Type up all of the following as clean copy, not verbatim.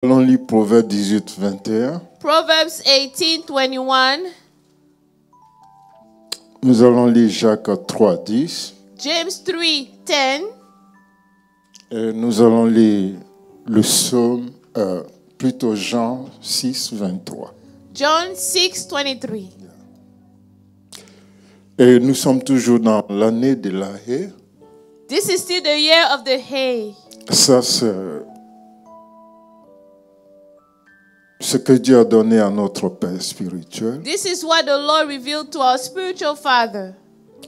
Allons lire Proverbes 18, 21. Proverbs 18:21. Nous allons lire Jacques 3, 10. James 3:10. Et nous allons lire le psaume, plutôt Jean 6, 23. John 6:23. Et nous sommes toujours dans l'année de la haie. This is still the year of the hay. Ça, c'est ce que Dieu a donné à notre Père spirituel. This is what the Lord revealed to our spiritual Father.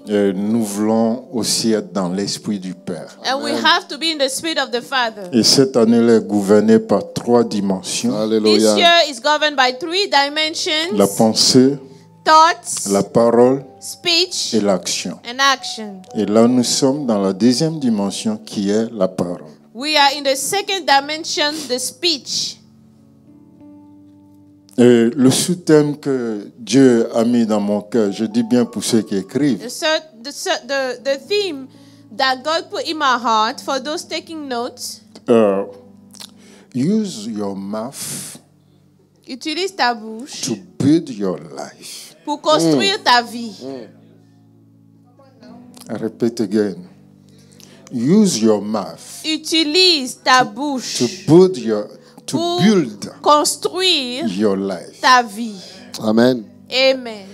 Et nous voulons aussi être dans l'esprit du Père. And we have to be in the spirit of the Father. Et cette année-là est gouvernée par 3 dimensions. This Alléluia. year is governed by 3 dimensions: La pensée, thoughts, la parole speech, et l'action. and action. Et là, nous sommes dans la deuxième dimension qui est la parole. We are in the second dimension, the speech. Et le sous-thème que Dieu a mis dans mon cœur, je dis bien pour ceux qui écrivent, The theme that God put in my heart for those taking notes: use your mouth utilise ta bouche to build your life. pour construire ta vie. I repeat again. Use your mouth Utilise ta bouche to build your, to pour build construire your life. ta vie. Amen. Amen.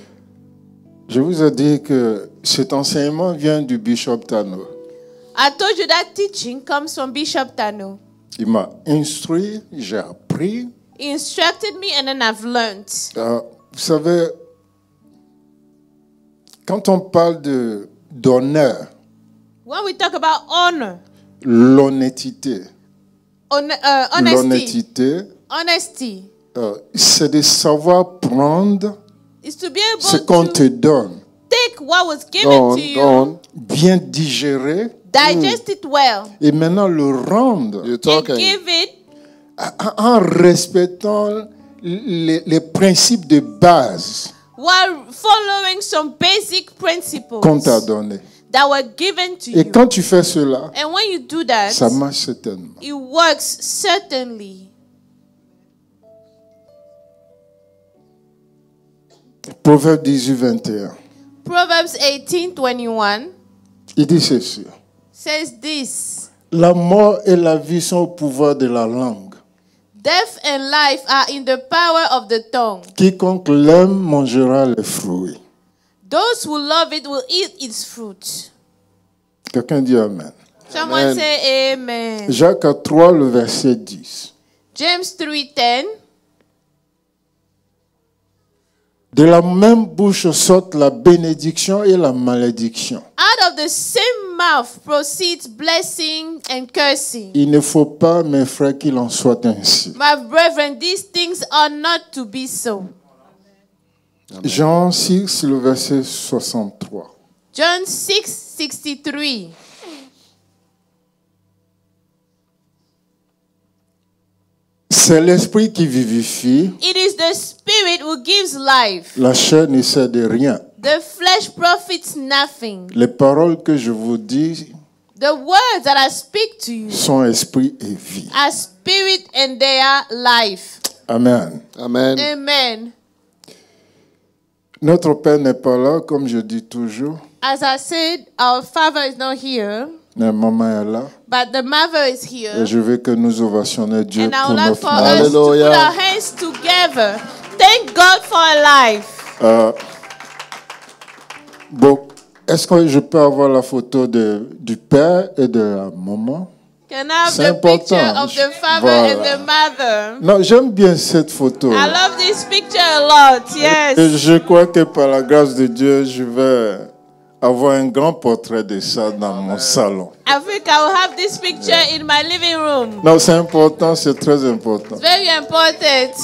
Je vous ai dit que cet enseignement vient du Bishop Tano. I told you that teaching comes from Bishop Tano. Il m'a instruit, j'ai appris. He instructed me and then I've learned. Vous savez, quand on parle d'honneur, When we talk about honor, l'honnêteté, honesty c'est de savoir prendre is to be ce able qu'on to te donne, take what was given to you, bien digérer digest it well, et maintenant le rendre You're and talking. give it en respectant les principes de base while following some basic principles qu'on t'a donné. that were given to Et you. quand tu fais cela, And when you do that, ça marche certainement. it works certainly. Proverbe 18, 21. Proverbs 18:21 Il dit ceci. says this: La mort et la vie sont au pouvoir de la langue. Death and life are in the power of the tongue. Quiconque l'aime mangera les fruits. Those who love it will eat its fruit. Quelqu'un dit Amen. Someone Amen. say amen. Jacques 3, le verset 10. James 3:10. De la même bouche sortent la bénédiction et la malédiction. Out of the same mouth proceeds blessing and cursing. Il ne faut pas, mes frères, qu'il en soit ainsi. My brethren, these things are not to be so. Jean 6, le verset 63. John 6:63. C'est l'esprit qui vivifie. It is the spirit who gives life. La chair ne sert de rien. The flesh profits nothing. Les paroles que je vous dis The words that I speak to you sont esprit et vie. are spirit and they are life. Amen. Amen. Amen. Notre Père n'est pas là, comme je dis toujours. As I said, our Father is not here, Mais maman est là. but the Mother is Et here. je veux que nous ovationnions Dieu And I pour would like notre for mari. us to put Hallelujah. our hands together. Thank God for a life. Bon, est-ce que je peux avoir la photo du père et de la maman? Can I have C'est the picture important. of the father Voilà. and the mother? Non, j'aime bien cette photo. I love this picture a lot. Et Yes. je crois que par la grâce de Dieu, je vais avoir un grand portrait de ça dans mon salon. I think I will have this picture in my living room. Non, c'est important, c'est très important. It's very important.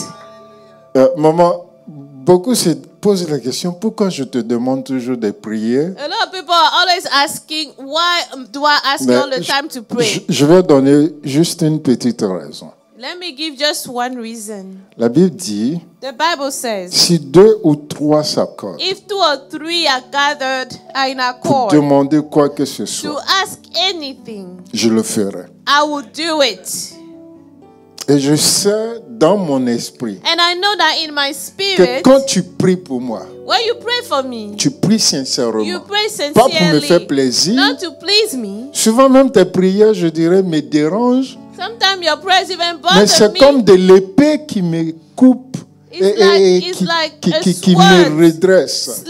Maman, beaucoup se posent la question, pourquoi je te demande toujours de prier? A lot of people are always asking, why do I ask you all the time to pray? Je vais donner juste une petite raison. Let me give just one reason. La Bible dit, The Bible says, si 2 ou 3 s'accordent if 2 or 3 are gathered, are in pour accord demander quoi que ce to soit, ask anything, je le ferai. I will do it. Et je sais dans mon esprit And I know that in my que spirit, quand tu pries pour moi, when you pray for me, tu pries sincèrement. you pray Pas pour me faire sincerely, plaisir. not to please me. Souvent même tes prières, je dirais, me dérangent. Sometimes your prayers even Mais bother c'est me. comme de l'épée qui me coupe It's like a qui sword me redresse.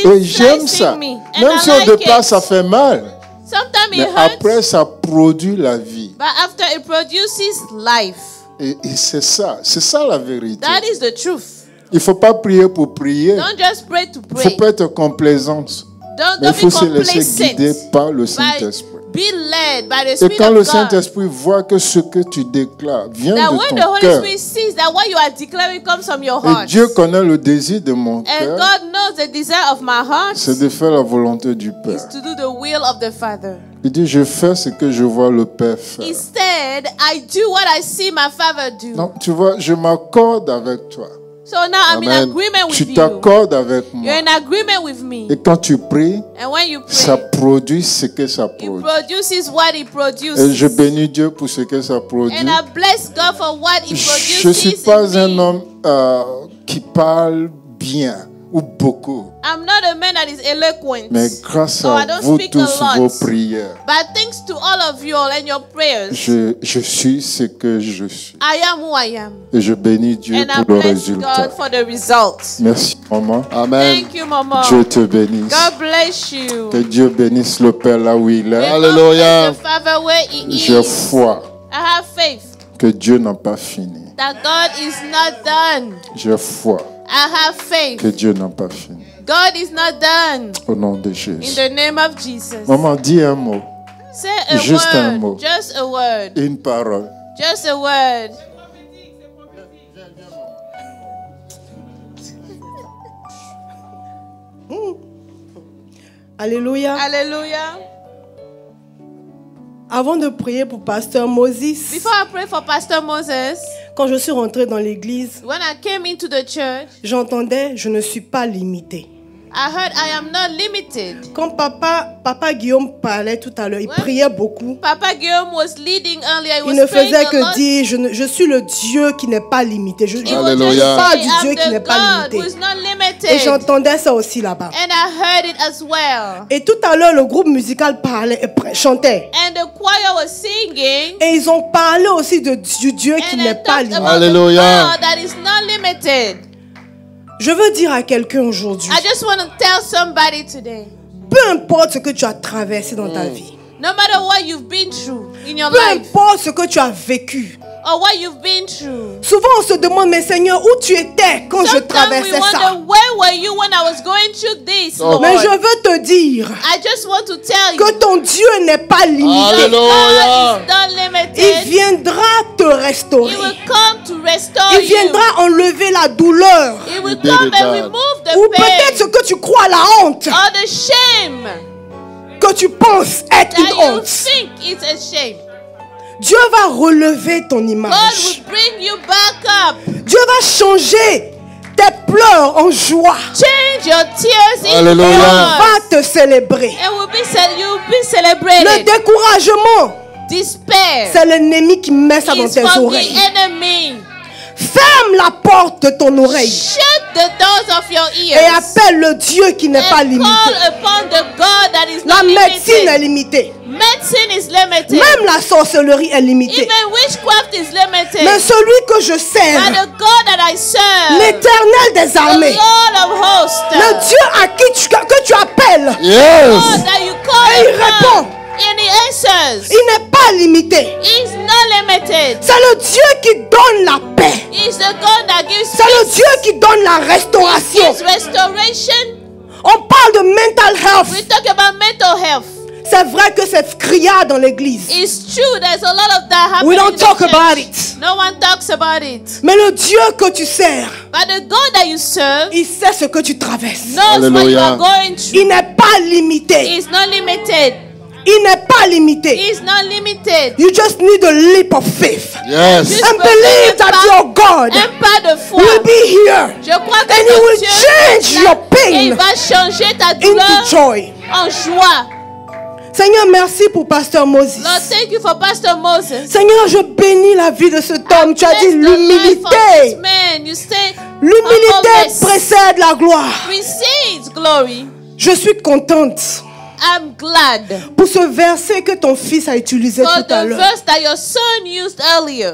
Et j'aime ça. slicing me. And Même I si au like départ it. ça fait mal. Sometimes Mais it hurts, après ça produit la vie. but after it produces life. Et c'est ça la vérité. That is the truth. Il ne faut pas prier pour prier. Don't just pray to Il ne faut pray. pas être complaisance. Mais il Don't faut be se laisser guider complacent. par le Saint-Esprit. Be led by the Et Spirit quand le of God. Saint-Esprit voit que ce que tu déclares vient That de when the ton Holy cœur, Spirit sees that what you are declaring comes from your et heart, Dieu connaît le désir de mon and cœur, God knows the desire of my heart c'est de faire la volonté du is Père. to do the will of the Father. Il dit, je fais ce que je vois le Père faire. Instead, I do what I see my Father do. Donc, tu vois, je m'accorde avec toi. So now I'm in Amen. agreement with Tu you. t'accordes avec You're moi. in agreement with me. Et quand tu pries, And when you ça pray, produit ce que ça it produit. produces what it Et produces. je bénis Dieu pour ce que ça produit. And I bless God for what it produces. Je ne suis pas in un me. homme qui parle bien ou beaucoup. I'm not a man that is eloquent. Mais grâce No, I à don't vous speak a tous, lot. vos prières, But thanks to all of you all and your prayers, je suis ce que je suis. I am who I am. Et je bénis Dieu And I pour le bless résultat. God for the results. Merci, maman. Amen. Thank you, Mama. Dieu te bénisse. God bless you. Que Dieu bénisse le Père là où il est. May God Hallelujah. bless the Father where He J'ai is. foi I have faith que Dieu n'a pas fini. that God is not done. J'ai foi I have faith que Dieu n'a pas fini. God is not done. Au nom de In Jésus. the name of Jesus. Maman, dis un mot, Say a Juste un word. mot. Just a word. une parole. Just a word. Alléluia. Hallelujah. Avant de prier pour Pasteur Moses, Before I pray for Pastor Moses, quand je suis rentrée dans l'église, when I came into the church, j'entendais je ne suis pas limitée. I heard I am not limited. Quand papa Guillaume parlait tout à l'heure, il Ouais. priait beaucoup. Papa Guillaume was leading earlier. He Il was ne praying faisait a que lot. dire je suis le Dieu qui n'est pas limité. Je He was just Alléluia. parle saying, du Dieu I'm qui n'est the pas God who limité. is not Et limited. j'entendais ça aussi là-bas. And I heard it as well. Et tout à l'heure, le groupe musical parlait, chantait. And the choir was singing. Et ils ont parlé aussi du Dieu qui And n'est they pas talked limité. about Alléluia. the God that is not limited. Je veux dire à quelqu'un aujourd'hui, I just want to tell somebody today, peu importe ce que tu as traversé dans ta vie, no matter what you've been through in your peu life importe ce que tu as vécu, or what you've been through, souvent on se demande, mais Seigneur, où tu étais quand je sometimes we traversais wonder, ça? where were you when I was going through this, Oh. Lord? Mais je veux te dire I just want to tell que you, ton Dieu n'est pas limité. Alléluia. God is not limited. Il viendra te He restaurer. will come to restore Il viendra you. enlever la douleur. He will He come did and that. remove the Ou peut-être ce pain que tu crois la honte, or the shame que tu penses être that une you honte. think is a shame. Dieu va relever ton God image. will bring you back up. Dieu va changer tes pleurs en joie. Change your tears into Alléluia. Va joy. te célébrer. And you will be Le celebrated. découragement, Despair c'est l'ennemi qui met ça dans is tes from the oreilles. enemy. Ferme la porte de ton oreille Shut the doors of your et ears. appelle le Dieu qui n'est pas And limité. call upon the God that is La not médecine est limited. limitée. Medicine is limited. Même la sorcellerie est limitée. Even witchcraft is limited. Mais celui que je But sers, the God that I serve, l'Éternel des the armées, Lord of hosts, le Dieu à qui que tu appelles, God Yes. that you call Et il upon, répond. and He answers. il n'est pas limité. He's not limited. C'est le Dieu qui donne la paix. He's the God that gives C'est le peace, Dieu qui donne la restauration. gives restoration. On parle de mental health. We talk about mental health. C'est vrai que c'est criard dans l'église. It's true. There's a lot of that happening. We don't in the talk church. about it. No one talks about it. Mais le Dieu que tu sers, But the God that you serve il sait ce que tu traverses. knows what you Hallelujah. are going through. Il n'est pas limité. He's not limited. Il n'est pas limité. He's not limited. You just need a leap of faith. Yes. Juste And believe that your God un pas de foi. will be here Je crois que and He ton will Dieu change est là your et il pain va changer ta into douleur joy. en joie. Seigneur, merci pour Pasteur Moses. Lord, thank you for Pastor Moses. Seigneur, je bénis la vie de cet homme. Tu as dit Bless the life of this l'humilité. man. You say L'humilité humbleness précède la gloire. precedes glory. Je suis contente I'm glad pour ce verset que ton fils a utilisé for tout à the l'heure. verse that your son used earlier.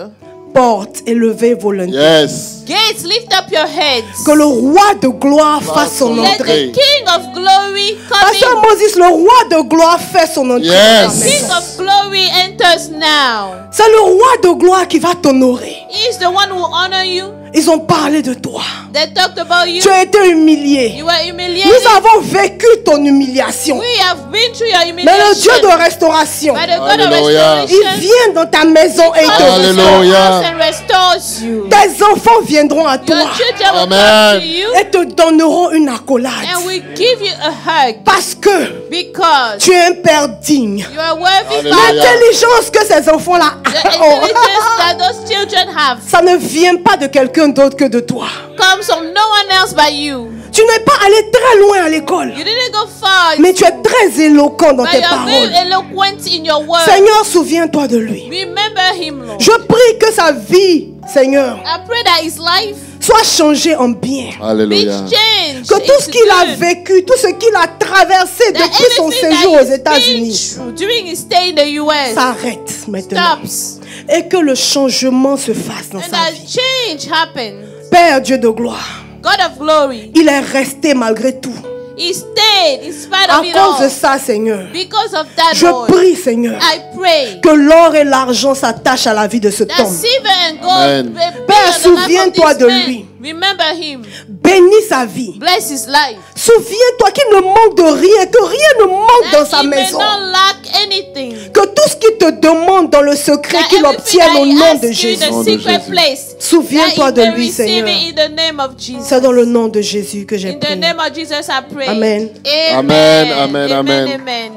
Porte et levez vos lentilles. Yes. Gates, lift up your heads. Que le roi de gloire fasse son Let entrée. the King of glory come Pasteur in. Moses, le roi de gloire fait son entrée. Yes. dans la King maison. of glory enters now. C'est le roi de gloire qui va t'honorer. He's the one who will honor you. Ils ont parlé de toi. They talked about you. Tu as été humilié. You were humiliated. Nous avons vécu ton humiliation. We have been through your Mais le Dieu humiliation. de restauration, By the God of Alléluia. il restoration, vient dans ta maison et il te comes restaure. to your Alléluia. house and restores you. Tes enfants viendront à Your toi children will Amen. come to you et te donneront une accolade. and will give you a hug Parce que because tu es un père digne. you are worthy Alléluia. father. L'intelligence que ces enfants-là The ont, intelligence that those children have ça ne vient pas de quelqu'un d'autre que de toi. comes from no one else but you. Tu n'es pas allé très loin à l'école, You didn't go far, mais tu es très éloquent dans but tes you are very paroles. eloquent in your words. Seigneur, souviens-toi de lui. Remember him, Lord. Je prie que sa vie, Seigneur, I pray that his life soit changée en bien. be Alléluia. changed. Que tout ce into qu'il a good. vécu, tout ce qu'il a traversé That depuis son everything séjour that aux he's been États-Unis through during his stay in the US s'arrête maintenant. stops. Et que le changement se fasse dans And sa that vie. change happens. Père Dieu de gloire, God of glory. il est resté malgré tout. He stayed in spite À of it cause de all. ça, Seigneur, Because of that, je Lord, prie, Seigneur, I pray que l'or et l'argent s'attachent à la vie de cet that homme. silver and gold Amen. be on Père, the life of souviens-toi this de man. lui. Remember him. Bénis sa vie. Bless his life. Souviens-toi qu'il ne manque de rien, que rien ne manque dans That sa he may maison. not lack anything. Que tout ce qu'il te demande dans le secret, That qu'il everything obtienne that au he nom asks de you in Jésus. the Nom de secret Jésus. place, Souviens-toi that de he may lui, receive Seigneur. it in the name of Jesus. C'est dans le nom de Jésus que j'ai In the prié. name of Jesus, I pray. Amen. Amen. Amen, amen, amen. Amen.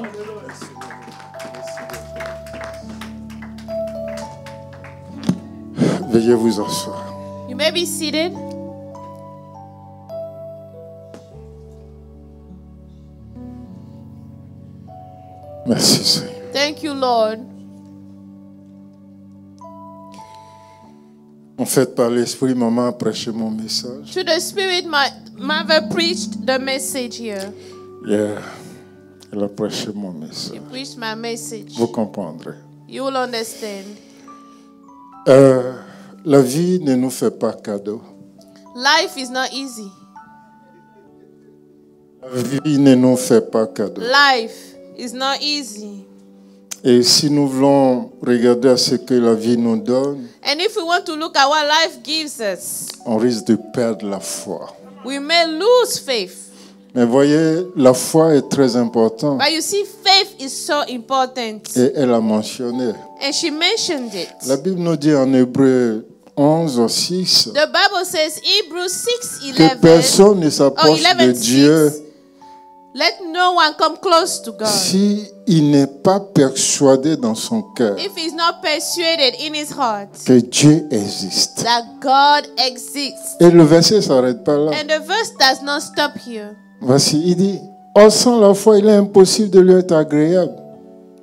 Veuillez vous asseoir. You may be seated. Merci Seigneur. Thank you, Lord. En fait, par l'Esprit, maman a prêché mon message. Through the Spirit, my mother preached the message here. Yeah. Elle a prêché mon She message. preached my message. Vous comprendrez. You will understand. La vie ne nous fait pas cadeau. Life is not easy. La vie ne nous fait pas cadeau. Life is not easy. Et si nous voulons regarder à ce que la vie nous donne, And if we want to look at what life gives us, on risque de perdre la foi. we may lose faith. Mais voyez, la foi est très importante. But you see, faith is so important. Et elle a mentionné. And she mentioned it. La Bible nous dit en Hébreu 11, 6, The Bible says, Hebrews 6, que 11, personne ne s'approche de 11, Dieu 6, let no one come close to God s'il n'est pas persuadé dans son cœur if he's not persuaded in his heart que Dieu existe. that God exists. Et le verset ne s'arrête pas là. And the verse does not stop here. Voici, il dit, oh, sans la foi, il est impossible de lui être agréable.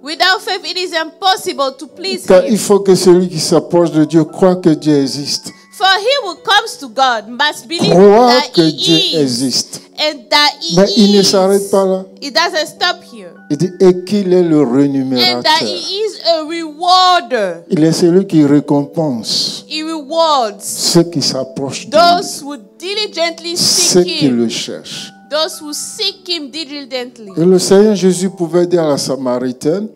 Without faith, it is impossible to please Car il him. faut que celui qui s'approche de Dieu croit que Dieu existe. For he who comes to God must believe Croit that que he Dieu is existe. and that he Mais il ne is. s'arrête pas là. It doesn't stop here. Il dit, et qu'il est le And that rémunérateur. he is a rewarder. Il est celui qui récompense He rewards ceux qui s'approchent de lui, those who diligently ceux seek qui him. le cherchent. Those who seek him diligently. Et le Seigneur Jésus pouvait dire à la Samaritaine,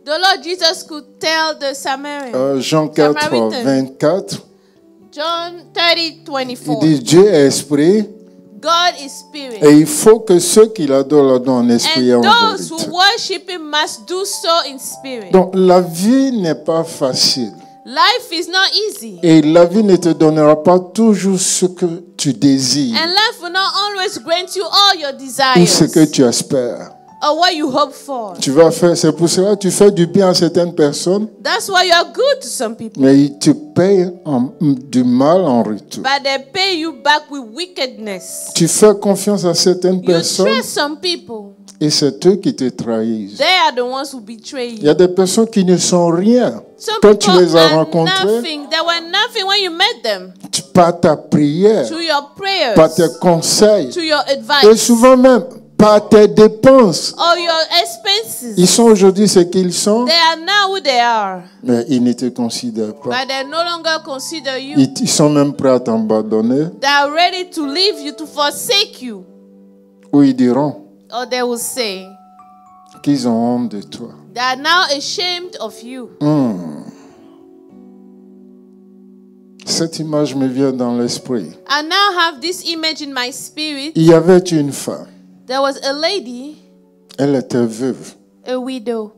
The Lord Jesus could tell the Samaritan. Jean 4, Samaritan. 24, John 30, il 24. dit, Dieu est esprit, God is spirit. et il faut que ceux qui l'adorent l'adorent en esprit et en And those vérité. who worship him must do so in spirit. Donc la vie n'est pas facile. Life is not easy. Et la vie ne te donnera pas toujours ce que tu désires And life will not always grant you all your ou ce que desires tu espères. or what you hope for. Tu vas faire, c'est pour cela que tu fais du bien à certaines personnes, That's why you are good to some people. mais ils te payent du mal en retour. But they pay you back with wickedness. Tu fais confiance à certaines You personnes trust some people Et c'est eux qui te trahissent. They are the ones who betray Il y a you. des personnes qui ne sont rien. Some Quand tu people les as are rencontrés, nothing. They were nothing when you met them. par ta prière, To your prayers, par tes conseils, to your et advice, souvent même par tes dépenses. or your expenses. Ils sont aujourd'hui ce qu'ils sont, They are now who they are, mais ils ne te considèrent pas. but they no longer consider you. Ils sont même prêts à t'abandonner, They are ready to leave you, to forsake you. ou ils diront Or they will say, qu'ils ont honte de toi. they are now ashamed of you. Cette image me vient dans l'esprit. I now have this image in my spirit. Il y avait une femme, There was a lady, elle était veuve, a widow.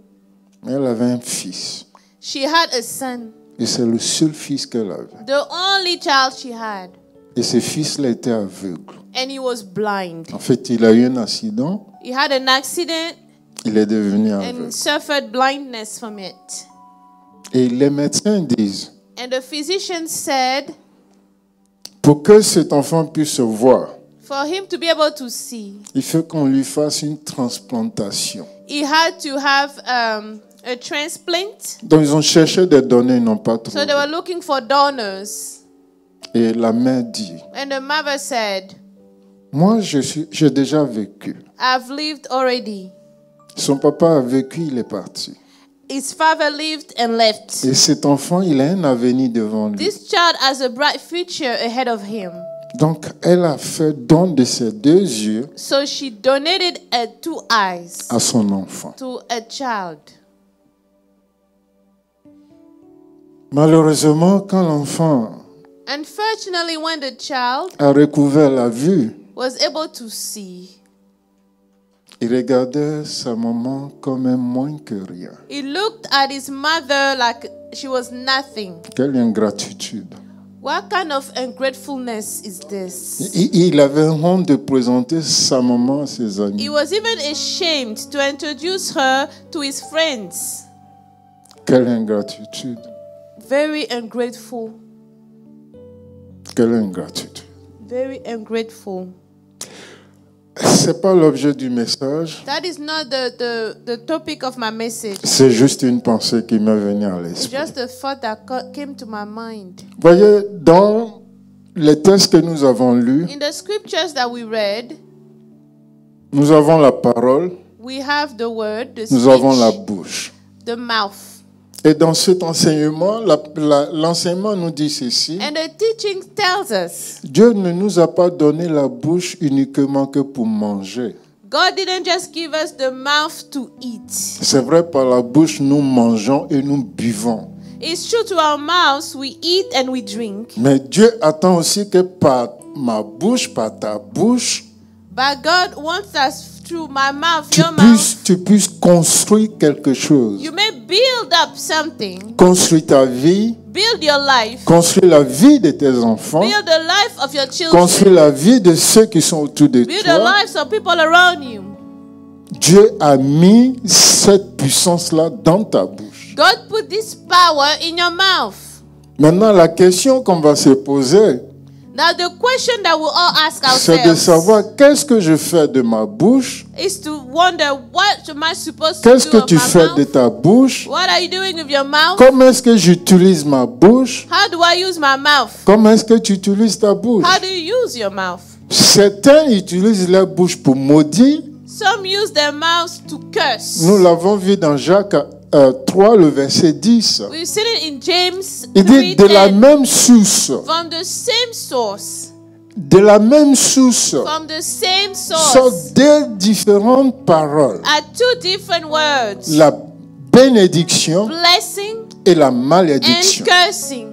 elle avait un fils. She had a son, Et c'est le seul fils qu'elle avait. the only child she had, Et ce fils-là était aveugle. and he was blind. En fait, il a eu un accident, He had an accident il est devenu aveugle. and suffered blindness from it. Et les médecins disent, And the physician said, pour que cet enfant puisse voir, for him to be able to see, il faut qu'on lui fasse une transplantation. he had to have a transplant. Donc, ils ont cherché des données, ils n'ont pas So trouvé. they were looking for donors. Et la mère dit, And the mother said, moi, j'ai déjà vécu. I've lived already. Son papa a vécu, il est parti. His father lived and left. Et cet enfant, il a un avenir devant lui. This child has a bright future ahead of him. Donc, elle a fait don de ses 2 yeux So she donated her 2 eyes à son enfant. to a child. Malheureusement, quand l'enfant Unfortunately, when the child a recouvert la vue, was able to see, il regardait sa maman comme un moins que rien. he looked at his mother like she was nothing. Quelle ingratitude. What kind of ungratefulness is this? Il avait honte de présenter sa maman à ses amis. He was even ashamed to introduce her to his friends. Quelle ingratitude. Very ungrateful. Quelle ingratitude. Very ungrateful. C'est pas l'objet du message. That is not the topic of my message. C'est juste une pensée qui m'est venue à It's l'esprit. just a thought that came to my mind. Voyez, dans les textes que nous avons lus, In the scriptures that we read, nous avons la parole, we have the word, the nous avons la speech, bouche. the mouth. Et dans cet enseignement, l'enseignement nous dit ceci. And the teaching tells us Dieu ne nous a pas donné la bouche uniquement que pour manger. God didn't just give us the mouth to eat. C'est vrai, par la bouche, nous mangeons et nous buvons. It's true, to our mouths we eat and we drink. Mais Dieu attend aussi que par ma bouche, par ta bouche, But God wants us through my mouth, your mouth, tu puisses construire quelque chose. you may build up something, Construire ta vie, build your life, construire la vie de tes enfants, build the life of your children, construire la vie de ceux qui sont autour de build the toi. lives of people around you. Dieu a mis cette puissance-là dans ta bouche. God put this power in your mouth. Maintenant, la question qu'on va se poser, Now the question that we'll all ask c'est de ourselves savoir qu'est-ce que je fais de ma bouche, is to wonder, what am I supposed qu'est-ce to que do tu with my fais de mouth? ta bouche, What are you doing with your mouth? comment est-ce que j'utilise ma bouche, How do I use my mouth? comment est-ce que tu utilises ta bouche. How do you use your mouth? Certains utilisent leur bouche pour maudire. Some use their mouths to curse. Nous l'avons vu dans Jacques 3, le verset 10. We've seen it in James Il dit 3:10. de la même source, From the same source. de la même source, From the same sortent source. deux différentes paroles. Are 2 different words. La bénédiction Blessing et la and malédiction. cursing.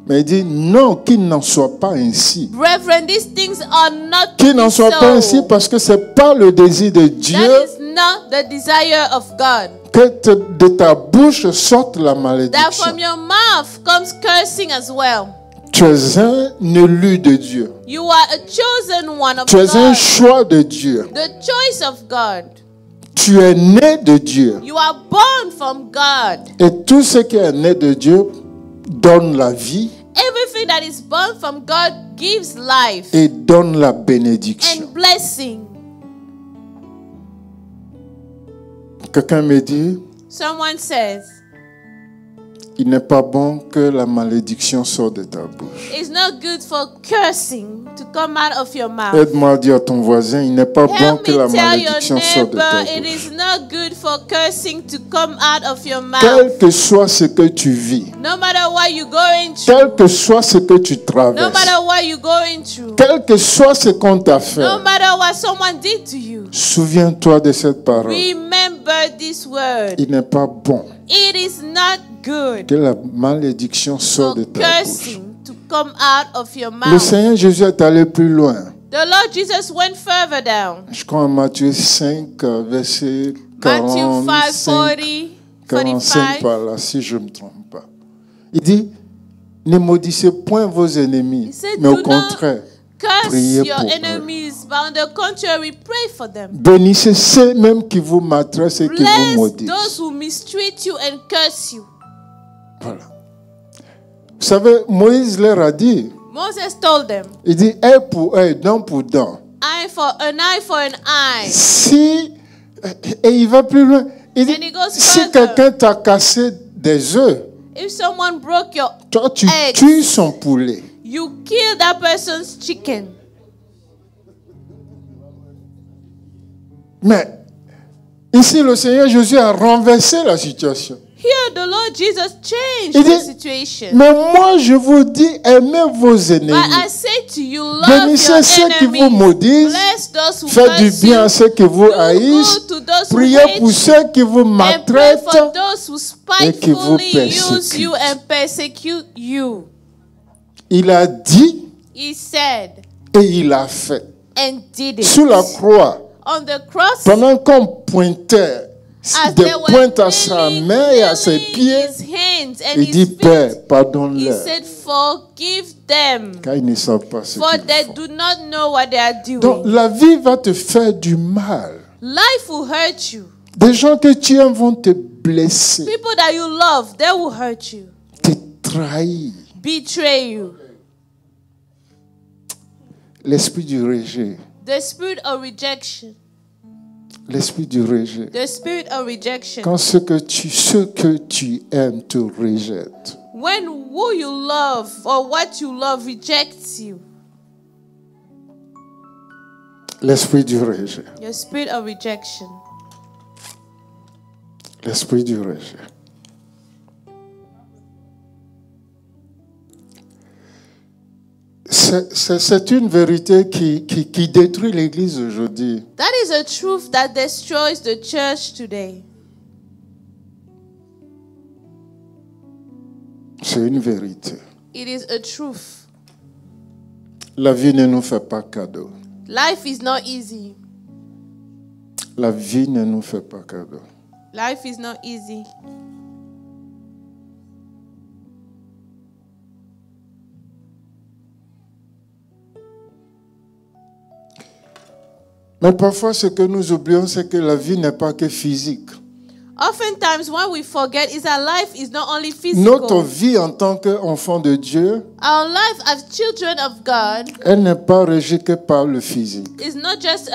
Mais il dit non, qu'il n'en soit pas ainsi. Brethren, these things are not Qu'il to n'en be soit pas ainsi so. parce que c'est pas le désir de Dieu That is not the desire of God. que de ta bouche sorte la That malédiction. from your mouth comes cursing as well. Tu es un élu de Dieu. You are a chosen one of Tu es un God. choix de Dieu. The choice of God. Tu es né de Dieu. You are born from God. Et tout ce qui est né de Dieu donne la vie Everything that is born from God gives life et donne la bénédiction. and blessing. Quelqu'un me dit, Someone says, il n'est pas bon que la malédiction sorte de ta bouche. it's not good for cursing to come out of your mouth. Aide-moi à dire à ton voisin, il n'est pas bon Help que me la tell your malédiction sorte de ta neighbor, it bouche. is not good for cursing to come out of your Quel mouth. que soit ce que tu vis, No matter what you're going quel through, que soit ce que tu no traverses, matter what you're going through, quel que soit ce qu'on t'a fait, no matter what someone did to you, souviens-toi de cette parole. remember this word. Il n'est pas bon It is not good que la malédiction sorte for de ta bouche. cursing to come out of your Le mouth. Seigneur Jésus est allé plus loin. The Lord Jesus went further down. Je crois en Matthieu 5, verset Matthew 5, 45, 45 45. par là, si je ne me trompe pas. Il dit, ne maudissez point vos ennemis, He said, mais au do contraire, Curse priez your pour eux. enemies, but on the contrary, pray for them. Bénissez ceux même qui vous maltraitent et qui vous Bless maudissent. those who mistreat you and curse you. Voilà. Vous savez, Moïse leur a dit, Moses told them, il dit, œil pour œil, dent pour dent. eye for an eye. Si, et il va plus loin, il dit, And he goes si further. quelqu'un t'a cassé des œufs, If someone broke your toi tu eggs, tues son poulet. you kill that person's chicken. Mais ici, le Seigneur Jésus a renversé la situation. Here, the Lord Jesus changed Il the dit, situation. mais moi je vous dis, aimez vos ennemis. But I say to you, love Bénissez your ceux qui vous enemies. maudissent. Bless those who Faites du curse bien à you. ceux qui vous Do haïssent. good to those who Priez hate pour you. ceux qui vous And pray maltraitent. for those who qui vous spitefully use persécutent. you and persecute you. Il a dit He said et il a fait. and did it. Sur la croix, On the cross, pendant qu'on pointait as des they were pointes à sa main et à ses nailing pieds, his hands and il his dit, feet, Père, he pardonne-leur, said, forgive them, car ils ne savent pas ce for qu'ils they font. do not know what they are doing. Donc, la vie va te faire du mal. Life will hurt you. Des gens que tu aimes vont te blesser, People that you love, they will hurt you, te trahir. betray you. L'esprit du rejet. The spirit of rejection. L'esprit du rejet. The spirit of rejection. Quand ce que tu aimes te rejette. When who you love or what you love rejects you. L'esprit du rejet. Your spirit of rejection. L'esprit du rejet. C'est une vérité qui détruit l'Église aujourd'hui. That is a truth that destroys the church today. C'est une vérité. It is a truth. La vie ne nous fait pas cadeau. Life is not easy. La vie ne nous fait pas cadeau. Life is not easy. Mais parfois, ce que nous oublions, c'est que la vie n'est pas que physique. Oftentimes, what we forget is that life is not only Notre physical. vie en tant qu'enfant de Dieu, Our life as children of God elle n'est pas régie que par le physique. is not just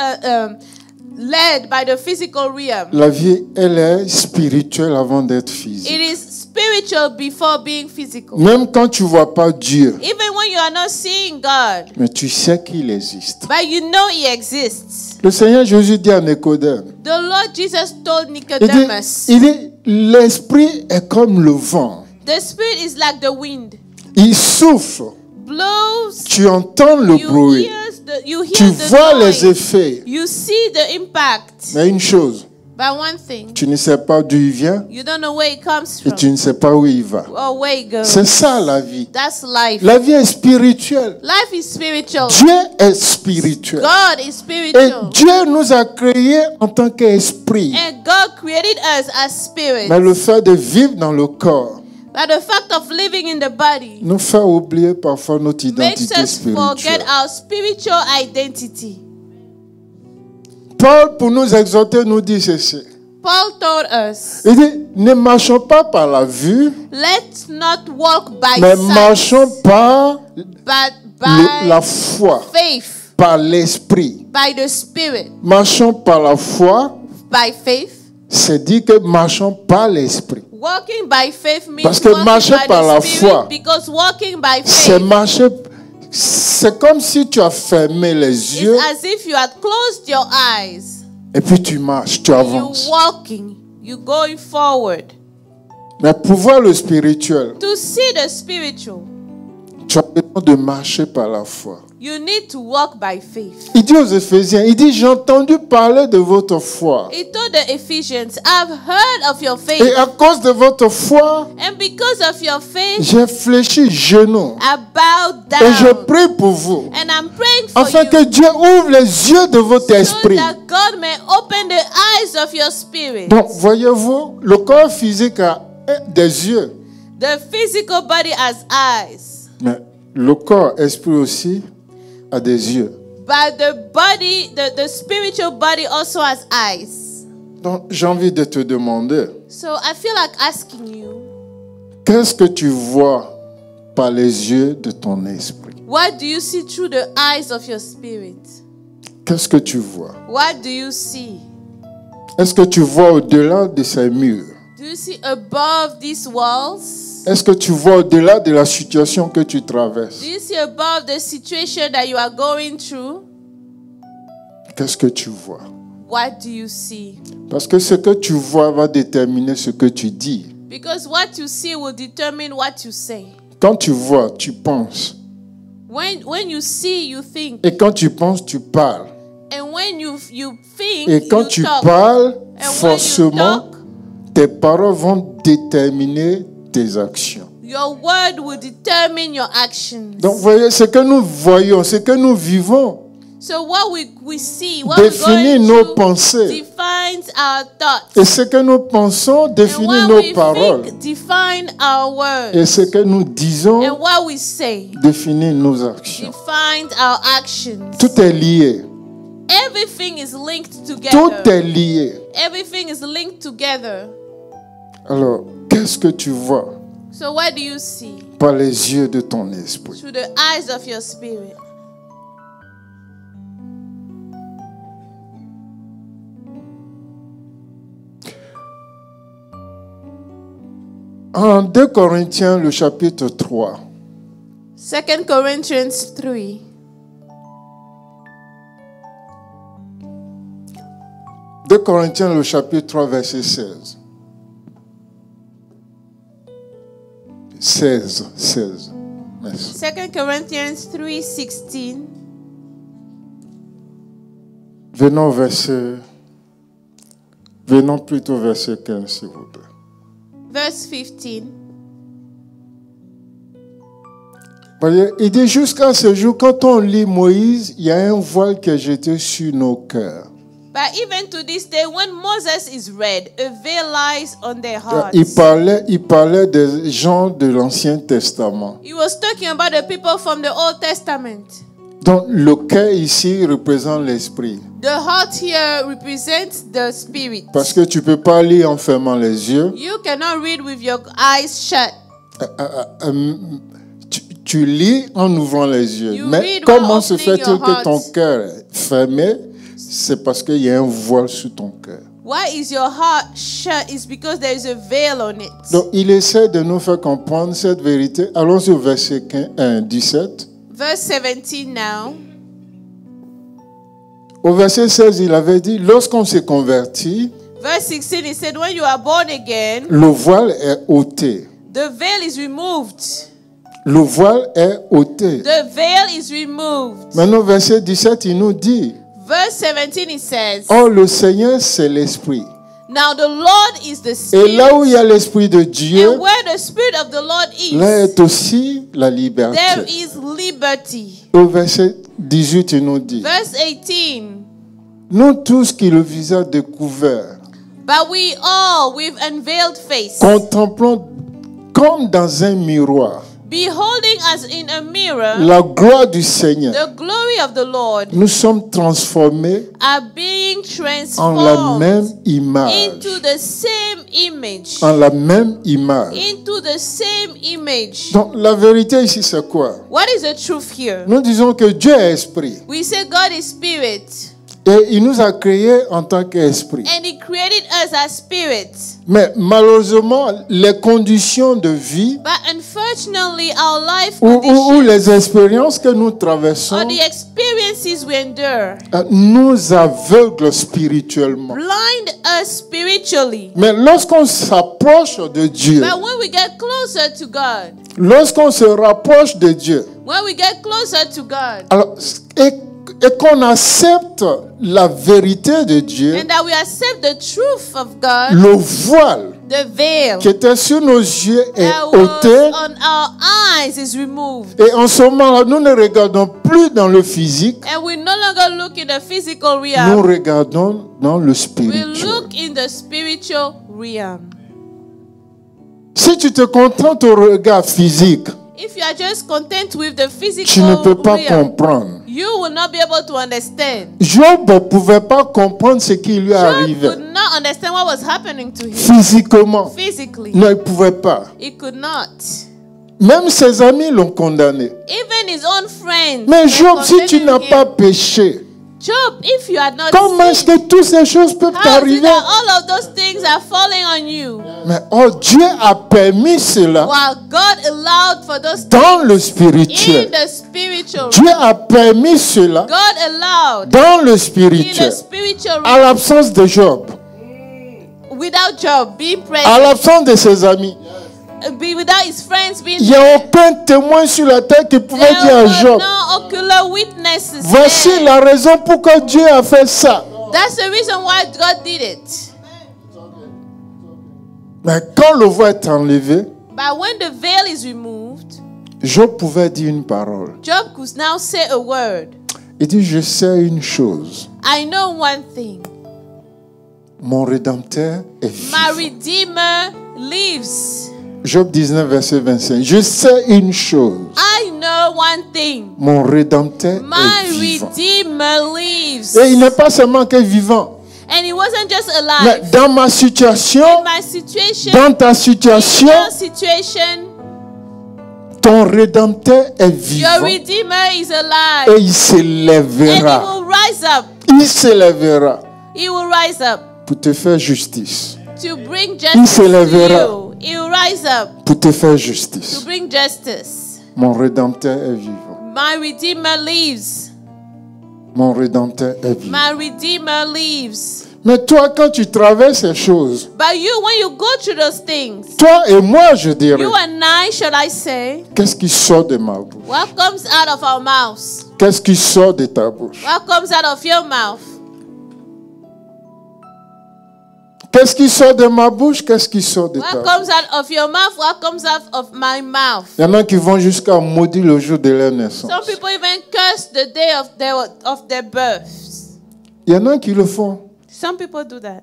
led by the physical realm. La vie, elle est spirituelle avant d'être physique. It is spiritual before being physical. Même quand tu ne vois pas Dieu, Even when you are not seeing God, mais tu sais qu'il existe. but you know He exists. Le Seigneur Jésus dit à Nicodème, The Lord Jesus told il Nicodemus, dit, l'esprit est comme le vent. the spirit is like the wind, Il souffle, blows. tu entends le You bruit, hear tu the vois les noise. effets. You see the impact. Mais une chose, But one thing, tu ne sais pas d'où il vient you don't know where it comes et from tu ne sais pas où il va. or where it goes. C'est ça la vie. That's life. La vie est spirituelle. Life is spiritual. Dieu est spirituel. God is Et spiritual. Dieu nous a créés en tant qu'esprit. And God created us as spirits. Mais le fait de vivre dans le corps But the fact of living in the body nous fait oublier parfois notre makes identité us forget spirituelle. our spiritual identity. Paul, pour nous exhorter, nous dit ceci. Paul told us, Il dit, ne marchons pas par la vue, let's not walk by mais sight, marchons par but by la foi, faith, par l'esprit. by the Spirit. Marchons par la foi, By faith, c'est dit que marchons par l'esprit. Walking by faith means Parce que walking marcher by par the la Spirit, foi, because walking by C'est faith marcher. C'est comme si tu as fermé les is yeux as if you had closed your eyes. et puis tu marches, tu You're avances. walking, you're going forward. Mais pour voir le spirituel, To see the spiritual, tu as besoin de marcher par la foi. you need to walk by faith. Il dit aux Éphésiens, il dit, j'ai entendu parler de votre foi. He told the Ephesians, I've heard of your faith, Et à cause de votre foi, and because of your faith, j'ai fléchi genou. I bowed Et je down. prie pour vous. And I'm praying for Afin you, que Dieu ouvre les yeux de votre so esprit. that God may open the eyes of your spirit. Donc, voyez-vous, le corps physique a des yeux. The physical body has eyes, Mais le corps esprit aussi a des yeux. but the body, the spiritual body also has eyes. Donc, j'ai envie de te demander, So I feel like asking you, qu'est-ce que tu vois par les yeux de ton esprit? what do you see through the eyes of your spirit? Qu'est-ce que tu vois? What do you see? Est-ce que tu vois au-delà de ces murs? Do you see above these walls? Est-ce que tu vois au-delà de la situation que tu traverses? Do you see above the situation that you are going through? Qu'est-ce que tu vois? What do you see? Parce que ce que tu vois va déterminer ce que tu dis. Because what you see will determine what you say. Quand tu vois, tu penses. When you see, you think. Et quand tu penses, tu parles. And when you think, Et quand you tu talk. parles, And when you forcément, talk, tes paroles vont déterminer tes actions. your word will determine your actions. Donc, vous voyez, ce que nous voyons, ce que nous vivons, So what we see, what we're définit going nos through, pensées. defines our thoughts. Et ce que nous pensons And définit what nos we paroles. think define our words. Et ce que nous disons And what we say définit nos actions. defines our actions. Tout est lié. Everything is linked Tout together. est lié. Everything is linked together. Alors, qu'est-ce que tu vois So what do you see? par les yeux de ton esprit? Through the eyes of your spirit. En 2 Corinthiens, le chapitre 3, 2 Corinthians 3. de Corinthiens, le chapitre 3, verset 16. 16. Merci. 2 Corinthians 3:16. Venons plutôt au verset 15, s'il vous plaît. Verse 15. Voyez, il dit jusqu'à ce jour, quand on lit Moïse, il y a un voile qui est jeté sur nos cœurs. But even to this day, when Moses is read, a veil lies on their hearts. Il parlait des gens de l'Ancien Testament. He was talking about the people from the Old Testament. Donc le cœur ici représente l'esprit. The heart here represents the spirit. Parce que tu ne peux pas lire en fermant les yeux. You cannot read with your eyes shut. Tu lis en ouvrant les yeux. You Mais read comment while se opening fait-il your que ton heart. cœur est fermé? C'est parce qu'il y a un voile sur ton cœur. Why is your heart shut? It's because there is a veil on it. Donc il essaie de nous faire comprendre cette vérité. Allons au verset 17. Verse 17 now. Au verset 16, il avait dit, lorsqu'on s'est converti, Verse 16, he said, when you are born again, le voile est ôté. the veil is removed. Le voile est ôté. The veil is removed. Maintenant, verset 17, il nous dit, Verse 17, he says, oh, le Seigneur, c'est l'Esprit. now the Lord is the Et Spirit. là où il y a l'Esprit de Dieu, And where the Spirit of the Lord là is, est aussi la liberté. there is liberty. Au verset 18, il nous dit, Verse 18, nous tous qui le visage découvert, but we all with unveiled face, contemplons comme dans un miroir beholding as in a mirror la gloire du Seigneur, the glory of the Lord, nous sommes transformés are being en la transformed même image. into the same image. En la même image. Into the same image. Donc la vérité ici c'est quoi? What is the truth here? Nous disons que Dieu est esprit. We say God is spirit. Et il nous a créés en tant qu'esprit. And He created us as spirits. Mais malheureusement, les conditions de vie But unfortunately, our life ou conditions les expériences que nous or traversons the experiences we endure nous aveuglent spirituellement. blind us spiritually. Mais lorsqu'on s'approche de Dieu, But when we get closer to God, lorsqu'on se rapproche de Dieu, when we get closer to God, alors, et qu'on accepte la vérité de Dieu, and that we accept the truth of God, le voile the veil qui était sur nos yeux est that ôté. was on our eyes is removed. Et en ce moment-là, nous ne regardons plus dans le physique, And we no longer look in the physical nous realm. regardons dans le We spirituel. look in the spiritual realm. Si tu te contentes au regard physique, If you are just content with the tu ne physical peux pas realm, comprendre. you will not be able to understand. Job ne pouvait pas comprendre ce qui lui Job arrivait could not understand what was happening to him physiquement. physically. Non, il ne pouvait pas. He could not. Même ses amis l'ont condamné. Even his own friends. Mais were Job, si tu condemning n'as him. pas péché, Job, if you had not comment est-ce sinned, que toutes ces choses peuvent how is it t'arriver? that all of those things are falling on you? Mais oh, Dieu a permis cela While God allowed for those dans le things in spirituel. the spiritual Dieu realm. a permis cela God allowed dans le in the spirituel. spiritual À realm l'absence de Job, without Job being à present, l'absence de ses amis, without his friends being il n'y a there. aucun témoin sur la terre qui pouvait dire There à were Job, no ocular witnesses voici there. la raison pourquoi Dieu a fait ça. That's the reason why God did it. Mais quand le voile est enlevé, But when the veil is removed, Job pouvait dire une parole. Job could now say a word. Il dit, je sais une chose, I know one thing. mon Rédempteur est My vivant. Redeemer lives. Job 19, verset 25. Je sais une chose, I know one thing. mon Rédempteur My est vivant. Redeemer lives. Et il n'est pas seulement que vivant, And he wasn't just mais alive. dans ma situation, In my situation, dans ta in situation, your situation, ton Rédempteur est your vivant Redeemer is et alive. il And he s'élèvera. will rise up. Il s'élèvera He will rise up pour te faire justice. to bring Il justice to s'élèvera. you. He will rise up Pour te faire to justice. bring justice. Mon Rédempteur est vivant. My Redeemer lives. Mon Rédempteur est vivant. My Redeemer lives. Mais toi, quand tu traverses ces choses, But you, when you go through those things, toi et moi, je dirais, you and I, should I say, qu'est-ce qui sort de ma bouche? what comes out of our mouths? Qu'est-ce qui sort de ta bouche? What comes out of your mouth? Qu'est-ce qui sort de ma bouche? Qu'est-ce qui sort de ta What bouche? comes out of your mouth? What comes out of my mouth? Il y en a qui vont jusqu'à maudire le jour de leur naissance. Some people even curse the day of their births. Il y en a qui le font. Some people do that.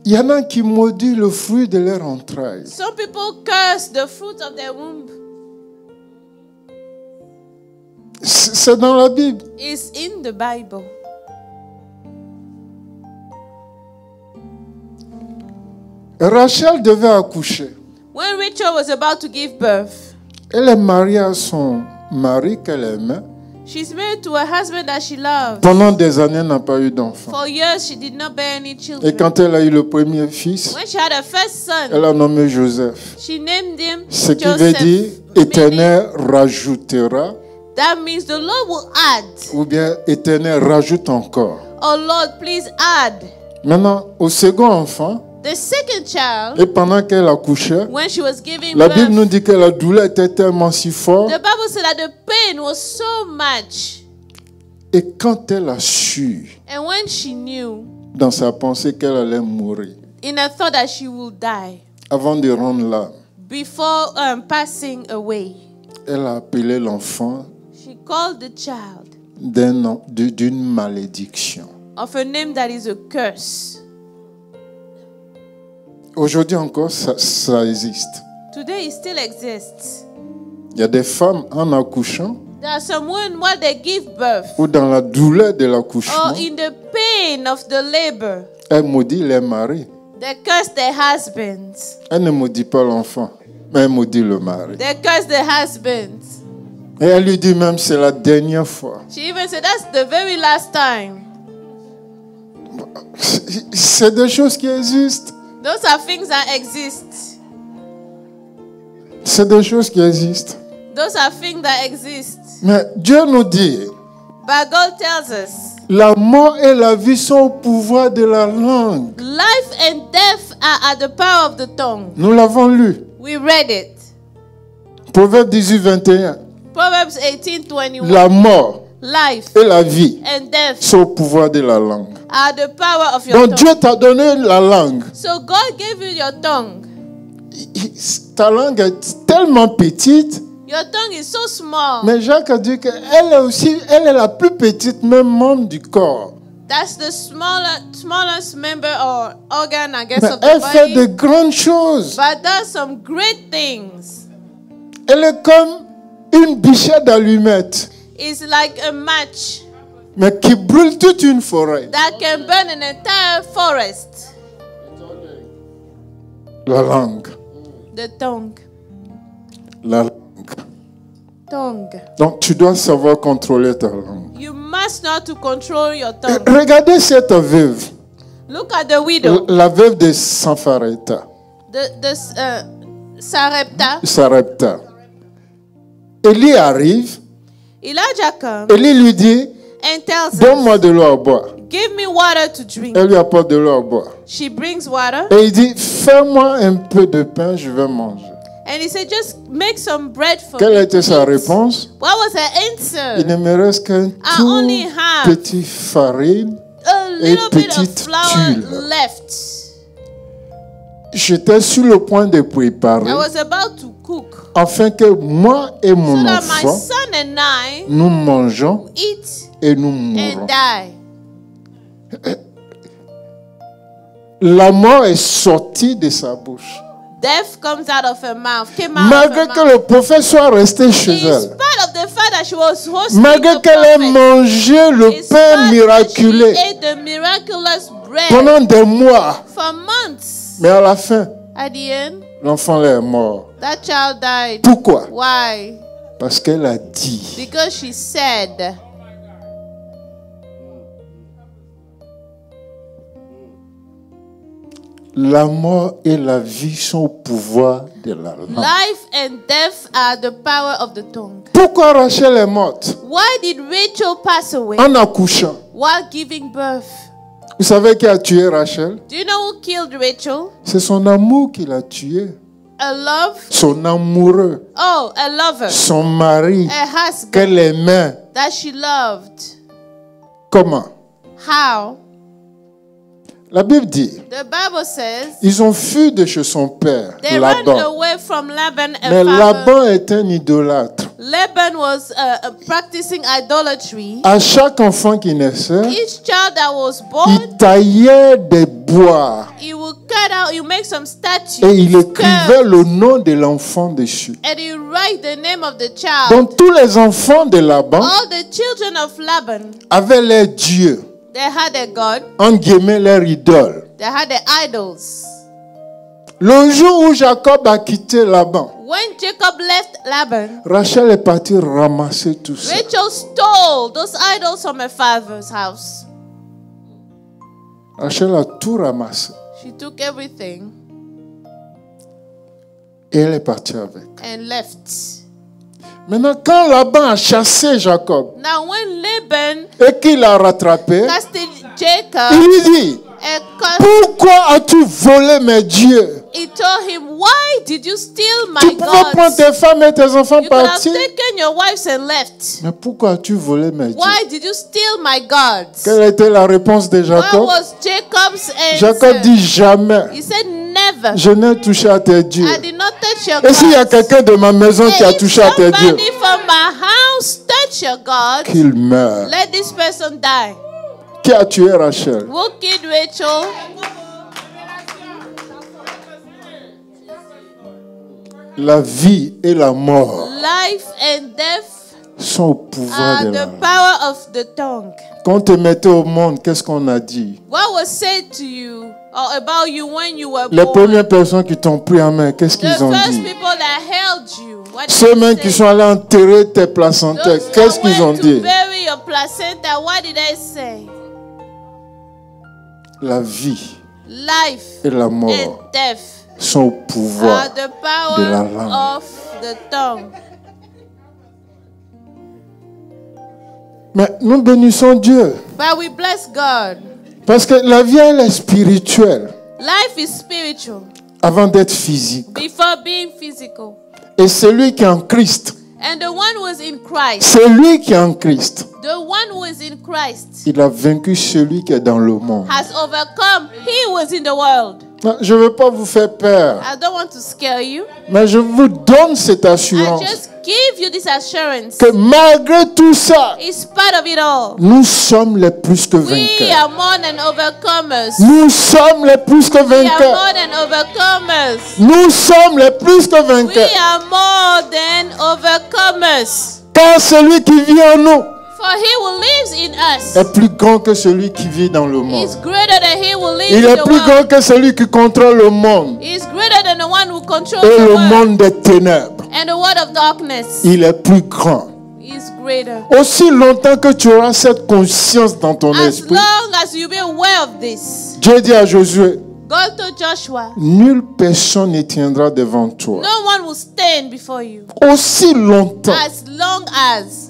Il y en a qui maudissent le fruit de leur entraille. Some people curse the fruit of their womb. C'est dans la Bible. It's in the Bible. Rachel devait accoucher. When Rachel was about to give birth, Elle est mariée à son mari qu'elle aimait. she's married to a husband that she loved. Pendant des années, elle n'a pas eu d'enfant. For years, she did not bear any Et children. quand elle a eu le premier fils, When she had her first son, elle a nommé Joseph. she named him Ce qui veut Joseph. dire Meaning, Éternel rajoutera, that means the Lord will add. ou bien Éternel rajoute encore. Oh Lord, please add. Maintenant, au second enfant, The second child, et pendant qu'elle accouchait, when she was giving la Bible birth, nous dit que la douleur était tellement si forte. the Bible said that the pain was so much. Et quand elle a su And when she knew, dans sa pensée qu'elle allait mourir, in her thought that she will die, avant de rendre l'âme, before passing away, elle a appelé l'enfant she called the child d'une malédiction. of a name that is a curse. Aujourd'hui encore, ça existe. Today it still exists. Il y a des femmes en accouchant There are some women while they give birth ou dans la douleur de or l'accouchement, in the pain of the labor, elles maudissent les maris. they curse their husbands. Elles ne maudissent pas l'enfant. Mais elle maudit le mari. They curse the husband. Et elle lui dit même, c'est la dernière fois. She even said, that's the very last time. C'est des choses qui existent. Those are things that exist. C'est des choses qui existent. Those are things that exist. Mais Dieu nous dit, But God tells us, la mort et la vie sont au pouvoir de la langue. life and death are at the power of the tongue. Nous l'avons lu. We read it. Proverbe 18, 21. Proverbs 18:21. La mort Life et la vie and death sont au pouvoir de la langue. are the power of your Donc tongue. Dieu t'a donné la langue. So God gave you your tongue. Ta langue est tellement petite, Your tongue is so small. mais Jacques a dit qu'elle est aussi, elle est la plus petite même membre du corps. That's the smallest member or organ, I guess, Mais of elle the fait de body. grandes choses. But does some great things. Elle est comme une bichette d'allumettes, It's like a match mais qui brûle toute une forêt. that can burn an entire forest. La langue. The tongue. La langue. Tongue. Donc tu dois savoir contrôler ta langue. You must know to control your tongue. Regardez cette veuve, Look at the widow, la veuve de Saphareta. Sarepta. Sarepta. Élie arrive, Elijah comes Élie lui dit, and tells her, donne-moi de l'eau à boire. give me water to drink. Elle lui apporte de l'eau à boire. She brings water. Et il dit, fais-moi un peu de pain, je vais manger. And he said, just make some bread for Quelle me. était sa réponse? What was her answer? Il ne me reste qu'un I tout only have petit farine. A little bit of petite flour tuile. left. J'étais sur le point de préparer I was about to cook afin que moi et so mon that my enfant, son and I nous mangeons eat et nous and mourrons. die. La mort est sortie de sa bouche. Death comes out of her mouth. Came out Malgré of her que mouth. le prophète soit resté chez In elle, spite of the fact that she was hosting malgré the qu'elle ait prophet, mangé le in pain spite that miraculé she ate the miraculous bread pendant des mois, for months. mais à la fin, At the end, l'enfant là est mort. that child died. Pourquoi? Why? Parce qu'elle a dit. Because she said, La mort et la vie sont au pouvoir de la langue. life and death are the power of the tongue. Pourquoi Rachel est morte? Why did Rachel pass away En accouchant. while giving birth? Vous savez qui a tué Rachel? Do you know who killed Rachel? C'est son amour qui l'a tué. A love? Son amoureux. Oh, a lover. Son mari. A husband Qu'elle aimait. that she loved. Comment? How? La Bible dit, The Bible says ils ont fui de chez son père, they ran Laban. away from Laban and Mais father. Laban est un idolâtre. Laban was practicing idolatry. À chaque enfant qui naissait, Each child that was born, il taillait des bois he would cut out, you make some statues, et il écrivait skulls, le nom de l'enfant dessus. and you write the name of the child. Donc tous les enfants de Laban All the children of Laban, avaient leur Dieu, they had a god, en guillemets leur idole. they had the idols. Le jour où Jacob a quitté Laban, When Jacob left Laban, Rachel est partie ramasser tout ça. Rachel stole those idols from her father's house. Rachel a tout ramassé She took everything et elle est partie avec. and left. Maintenant, quand Laban a chassé Jacob Now when Laban et qu'il l'a rattrapé, casted il Jacob lui dit, and cut, pourquoi as-tu volé mes dieux? he told him, why did you steal my Tu pouvais prendre gods? tes femmes et tes enfants You could have partir. taken your wives and left. Mais pourquoi as-tu volé mes dieux? Why did you steal my gods? Quelle était la réponse de What Jacob? was Jacob's answer? Jacob dit jamais. He said, never. Je n'ai touché à tes dieux. I did not touch your Et s'il y a gods. quelqu'un de ma maison qui a If touché à tes dieux, somebody from my house touch your gods, qu'il meure. let this person die. Qui a tué Rachel? Who killed Rachel? La vie et la mort Life and death sont au pouvoir de la the langue. power of the tongue. Quand on te mettait au monde, qu'est-ce qu'on a dit? What was said to you or about you when you were Les born? premières personnes qui t'ont pris en main, qu'est-ce The qu'ils ont first dit? people that held you. What did Ceux they mêmes say? qui sont allés enterrer tes placentaires, Those qu'est-ce that qu'ils ont went dit? to bury your placenta, what did they say? La vie Life et la and mort death sont au pouvoir are the de la power langue. of the tongue. Mais nous bénissons Dieu. But we bless God. Parce que la vie, elle est spirituelle Life is spiritual avant d'être physique. before being physical. Et celui qui est en Christ, And the one who is in Christ, celui qui est en Christ, the one who is in Christ, il a vaincu celui qui est dans le monde. has overcome. He was in the world. Non, je ne veux pas vous faire peur, I don't want to scare you. mais je vous donne cette I assurance just give you this assurance. que malgré tout ça, In spite of it all, nous sommes les plus que we vainqueurs. are more than overcomers. Nous sommes les plus que We are vainqueurs. more than overcomers. Nous sommes les plus que We vainqueurs. are more than overcomers. Car celui qui vit en nous For he who lives in us est plus grand que celui qui vit dans le monde. is greater than he who lives Il in est the plus grand world. que celui qui contrôle le monde He is greater than the one who controls et the le world monde des ténèbres. and the world of darkness. Il est plus grand. He is greater. Aussi longtemps que tu auras cette conscience dans ton As esprit, long as you be aware of this, Dieu dit à Josué, God told Joshua, nulle personne ne tiendra devant toi. no one will stand before you. Aussi longtemps. As long as.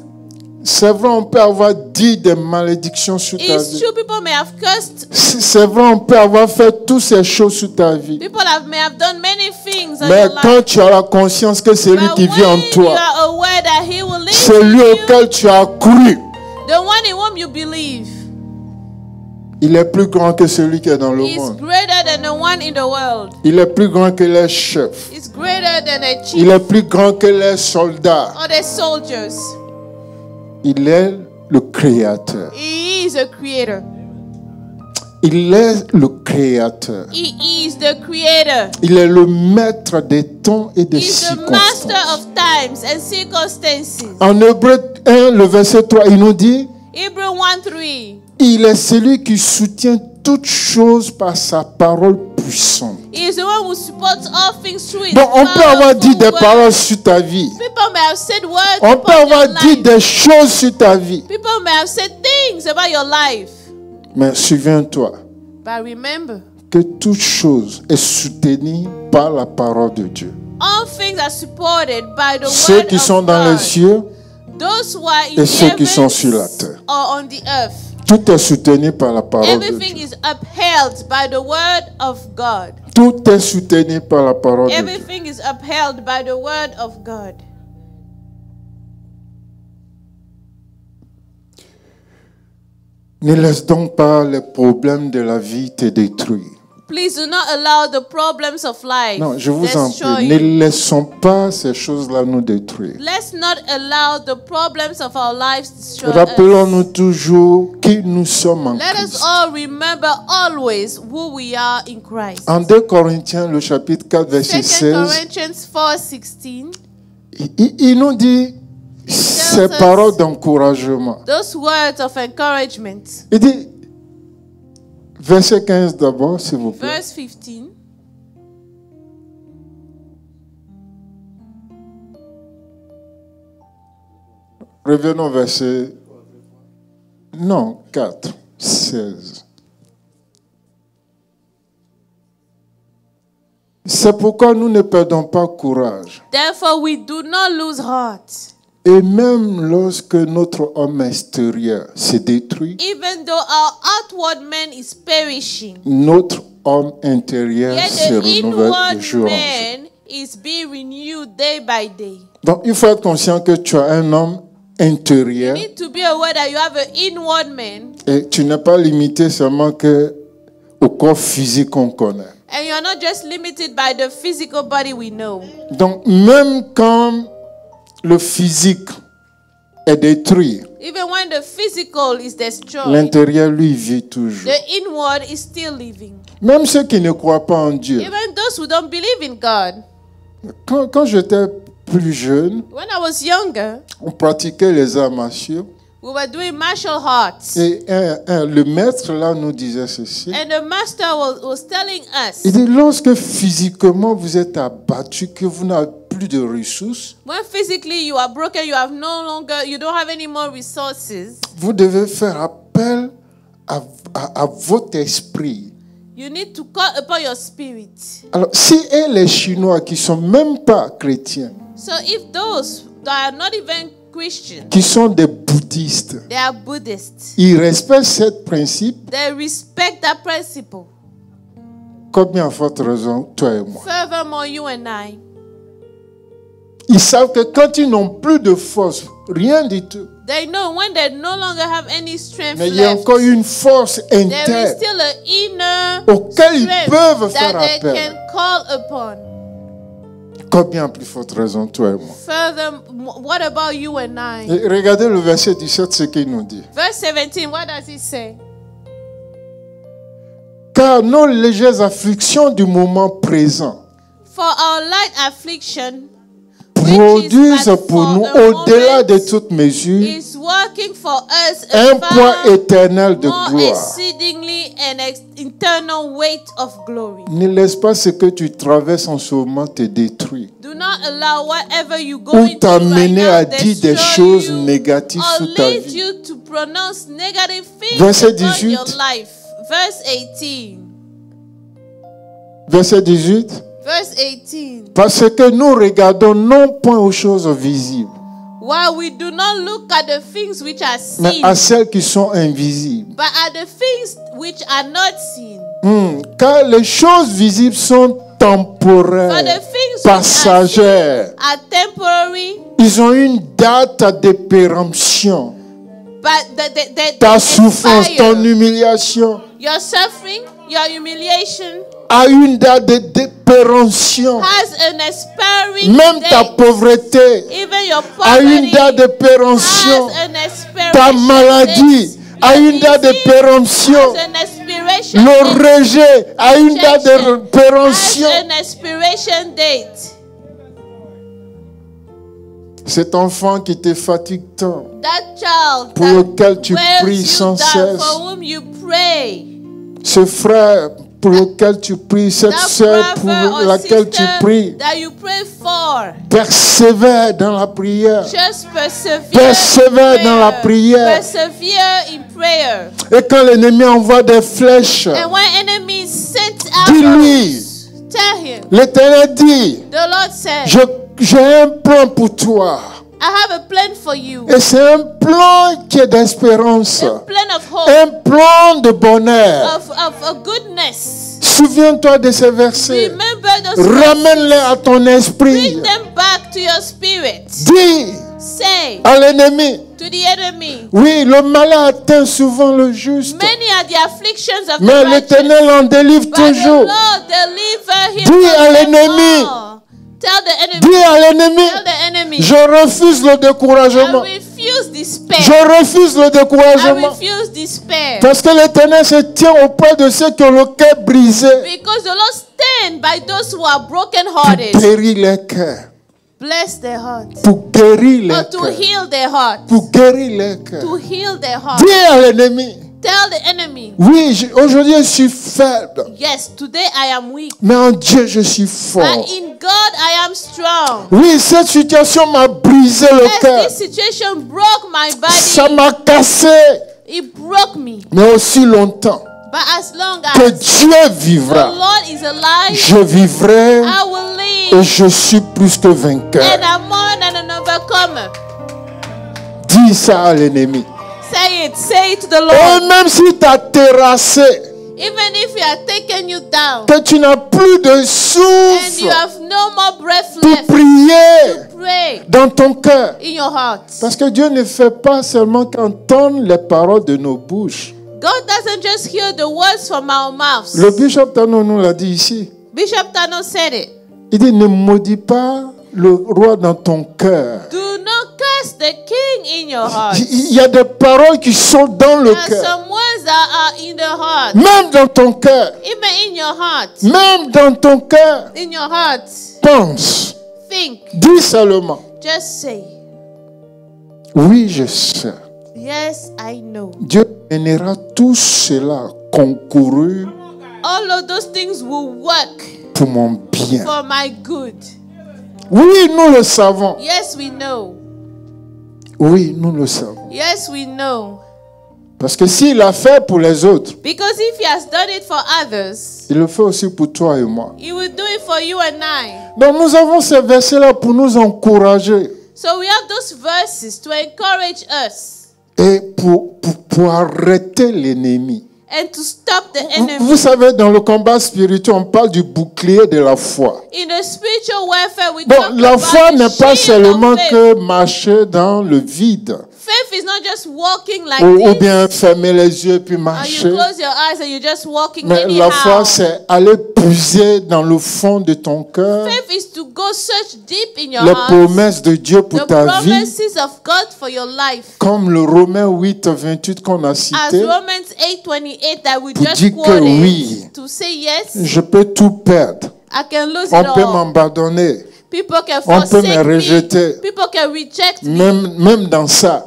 C'est vrai, on peut avoir dit des malédictions sur ta It's vie. true, people may have cursed. C'est vrai, on peut avoir fait toutes ces choses sur ta vie. People may have done many things in Mais your life. quand tu as la conscience que celui But qui vit en when you toi, are aware that he will live celui in you, auquel tu as cru, the one in whom you believe, il est plus grand que celui qui est dans le is monde. greater than the one in the world. Il est plus grand que les chefs. Is greater than the Il chief est plus grand que les soldats. or the soldiers. Il est le créateur. He is a creator. Il est le créateur. He is the creator. Il est le maître des temps et des He's the master circonstances. of times and circumstances. En Hébreu 1, le verset 3, il nous dit, Hebrew 1:3. il est celui qui soutient toutes choses par sa parole puissante. He is the one who supports all things through his Donc on peut avoir dit des powerful paroles word. sur ta vie. People may have said words On peut upon avoir your dit life. des choses sur ta vie. People may have said things about your life. Mais souviens-toi But remember, que toute chose est soutenue par la parole de Dieu. all things are supported by the Ceux word qui of sont dans God. les cieux, Those who are in et the ceux qui sont heavens sur la terre. or on the earth. tout est soutenu par la parole de Everything Dieu. is upheld by the word of God. Tout est soutenu par la parole de Dieu. Everything is upheld by the word of God. Ne laisse donc pas les problèmes de la vie te détruire. Please do not allow the problems of life Non, je vous en destroy prie, you. ne laissons pas ces choses-là nous détruire. Let's not allow the problems of our lives destroy us. Rappelons-nous toujours qui nous sommes en Let us Christ. all remember always who we are in Christ. En 2 Corinthiens, le chapitre 4, verset 2 16, Corinthians 4:16. il nous dit ces us paroles d'encouragement. Those words of encouragement. Il dit, verset 15 d'abord, s'il vous plaît. Verse 15. Revenons au verset... Non, 4, 16. C'est pourquoi nous ne perdons pas courage. Therefore, we do not lose heart. Et même lorsque notre homme extérieur se détruit, Even though our outward man is perishing, notre homme intérieur yet se the renouvelle de inward jour en jour. man is being renewed day by day. Donc il faut être conscient que tu as un homme intérieur You need to be aware that you have an inward man et tu n'es pas limité seulement que au corps physique qu'on connaît. and you're not just limited by the physical body we know. Donc même quand le physique est détruit, Even when the physical is destroyed, l'intérieur lui vit toujours. the inward is still living. Même ceux qui ne croient pas en Dieu. Even those who don't believe in God. Quand j'étais plus jeune, When I was younger, on pratiquait les arts martiaux. we were doing martial arts. Et le maître là nous disait ceci. And the master was telling us, Il dit, lorsque physiquement vous êtes abattu, que vous n'avez plus de ressources, when physically you are broken, you don't have any more resources, vous devez faire appel à votre esprit. you need to call upon your spirit. Alors, si les Chinois qui sont même pas chrétiens, So if those that are not even Christian, qui sont des bouddhistes, they are Buddhists, ils respectent ce principe, they respect that principle. combien forte raison, toi et moi. Furthermore, you and I, Ils savent que quand ils n'ont plus de force, rien du tout, they know when they no longer have any strength mais il y a left, encore une force there is interne still an inner auquel ils strength peuvent that faire they appel. can call upon. Combien plus forte raison, toi et moi. Further, what about you and I? Et regardez le verset 17, ce qu'il nous dit. Verse 17, what does it say? Car nos légères afflictions du moment présent For our light affliction, which is produisent but pour for nous, a au-delà de moment, toute mesure, is working for us un a poids far éternel de more gloire. exceedingly and internal weight of glory. Ne laisse pas ce que tu traverses en ce moment te détruire Do not allow whatever you go ou into right t'amener now à dire des destroy choses you négatives or sur ta lead vie. you to pronounce negative things Verset upon 18. your life. Verse 18. Verset 18. Verse 18. Parce que nous regardons non point aux choses visibles, While we do not look at the things which are mais seen, à celles qui sont invisibles. but at the things which are not seen. Car les choses visibles sont For temporaires, the things passagères. which are temporary, Ils ont une date de péremption. but they Ta souffrance, expire. ton humiliation Your suffering, your humiliation a une date de péremption. has an expiring Même ta date. pauvreté Even your a une poverty date de péremption. has an expiration Ta maladie date. a Your une date de disease péremption. has an expiration Le date. rejet a une date de Has péremption. an expiration date. Cet enfant qui te fatigue tant, That child pour that lequel tu wears pries you sans down, cesse. for whom you pray. ce frère pour lequel tu pries, cette That sœur brother pour or laquelle tu sister pries, that you pray for. persévère dans la prière. Just persevere. Persévère in dans la prayer. prière. Persevere in prayer. Et quand l'ennemi envoie des flèches, And when enemies sent dis-lui, arrows, tell him. l'Éternel dit, The Lord said, j'ai un plan pour toi. I have a plan for you. Et c'est un plan qui est d'espérance, A plan of hope, un plan de bonheur. of goodness. Souviens-toi de ces versets. Remember those Ramène-les à ton esprit. Bring them back to your spirit. Dis Say à l'ennemi, to the enemy, oui, le malin atteint souvent le juste, many are the afflictions of mais the righteous, l'Éternel en délivre but the toujours. Lord deliver him Dis from à them l'ennemi. all. Tell the enemy, Dis à l'ennemi, tell the enemy, je refuse le I découragement. refuse despair. Je refuse le I découragement. refuse despair. Parce que l'Éternel se tient auprès de ceux qui ont le cœur brisé. Because the Lord stand by those who are Pour broken-hearted. guérir les cœurs. Bless their hearts. Pour guérir les Or to cœurs. heal their hearts. Pour guérir les cœurs. To heal their hearts. Dis à l'ennemi, Tell the enemy, oui, aujourd'hui je suis faible, yes, today I am weak, mais en Dieu je suis but fort. in God I am strong. Oui, cette situation m'a brisé le Yes, cœur. this situation broke my Ça body. m'a cassé. It broke me. Mais aussi longtemps But as long que as Dieu the vivra, Lord is alive, je vivrai I will et live. je suis plus que vainqueur. And I'm more than an overcomer. Dis ça à l'ennemi. Say it to the Et Lord. même si tu as terrassé, Even if he has taken you down que tu n'as plus de and you souffle have no more breath pour left, prier pray dans ton cœur. in your heart. Parce que Dieu ne fait pas seulement qu'entendre les paroles de nos bouches. God doesn't just hear the words from our mouths. Le bishop Tano nous l'a dit ici. Bishop Tano said it. Il dit, ne maudis pas le roi dans ton cœur. Do not curse the king in your heart. Il y a des paroles qui sont dans le There are cœur. some words that are in the heart. Même dans ton cœur. Even in your heart. Même dans ton cœur. In your heart. Pense think. Dis seulement, Just say, oui, je sais. yes, I know. Dieu mènera tout cela concourir All of those things will work pour mon bien. for my good. Oui, nous le savons. Yes, we know. Oui, nous le savons. Yes, we know. Parce que s'il l'a fait pour les autres, Because if he has done it for others, il le fait aussi pour toi et moi. he will do it for you and I. Donc nous avons ces versets-là pour nous encourager So we have those verses to encourage us et pour arrêter l'ennemi. and to stop the Vous enemy. savez, dans le combat spirituel, on parle du bouclier de la foi. In the spiritual warfare, we Donc talk la about foi n'est the pas shield seulement of faith. que marcher dans le vide Faith is not just walking like ou this, bien fermer les yeux puis and marcher. you close your eyes and you're just walking Mais la anyhow. foi, c'est aller puiser dans le fond de ton cœur Faith is to go search deep in your les heart promesses de Dieu pour the ta vie, promises of God for your life. comme le Romains 8, 28 qu'on a As cité. Romans 8:28 that we Pour just dire que quoted, oui. to say yes, Je peux tout perdre. I can lose On it peut all. m'abandonner. People can On peut forsake me rejeter. me. People can reject me. Même dans ça.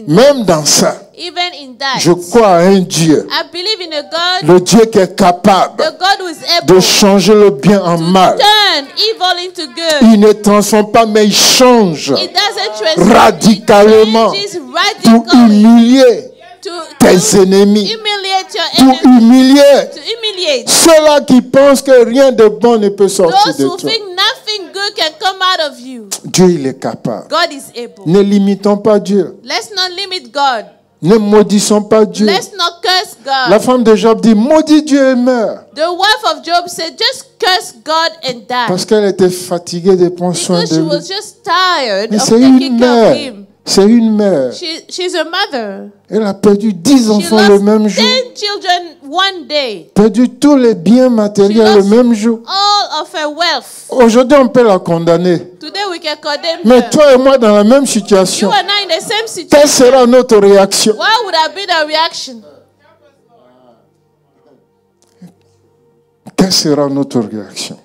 Même dans ça. Even in that. Je crois à un Dieu. I believe in a God, Le Dieu qui est capable the God who is de able changer le bien en to mal. turn evil into good. Il ne transforme pas, mais il change It doesn't transform. radicalement It changes pour radically humilier to tes ennemis. humiliate your Pour enemies. humilier To humiliate ceux-là qui pensent que rien de bon ne peut sortir those de who toi. think nothing good can come out of you. Dieu, il est capable. God is able. Ne limitons pas Dieu. Let's not limit God. Ne maudissons pas Dieu. Let's not curse God. La femme de Job dit, maudit Dieu et meurt. The wife of Job said, just curse God and die. Parce qu'elle était fatiguée de prendre soin Because de she lui. was just tired Mais of c'est une taking care of mère. him. C'est une mère. She's a mother. Elle a perdu 10 She enfants le lost même jour. 10 children one day. Perdu tous les biens matériels She le lost même jour. all of her wealth. Aujourd'hui, on peut la condamner. Today we can condemn Mais her. toi et moi, dans la même You situation, and I in the same quelle situation. sera notre réaction? What would have been our reaction? Quelle sera notre réaction?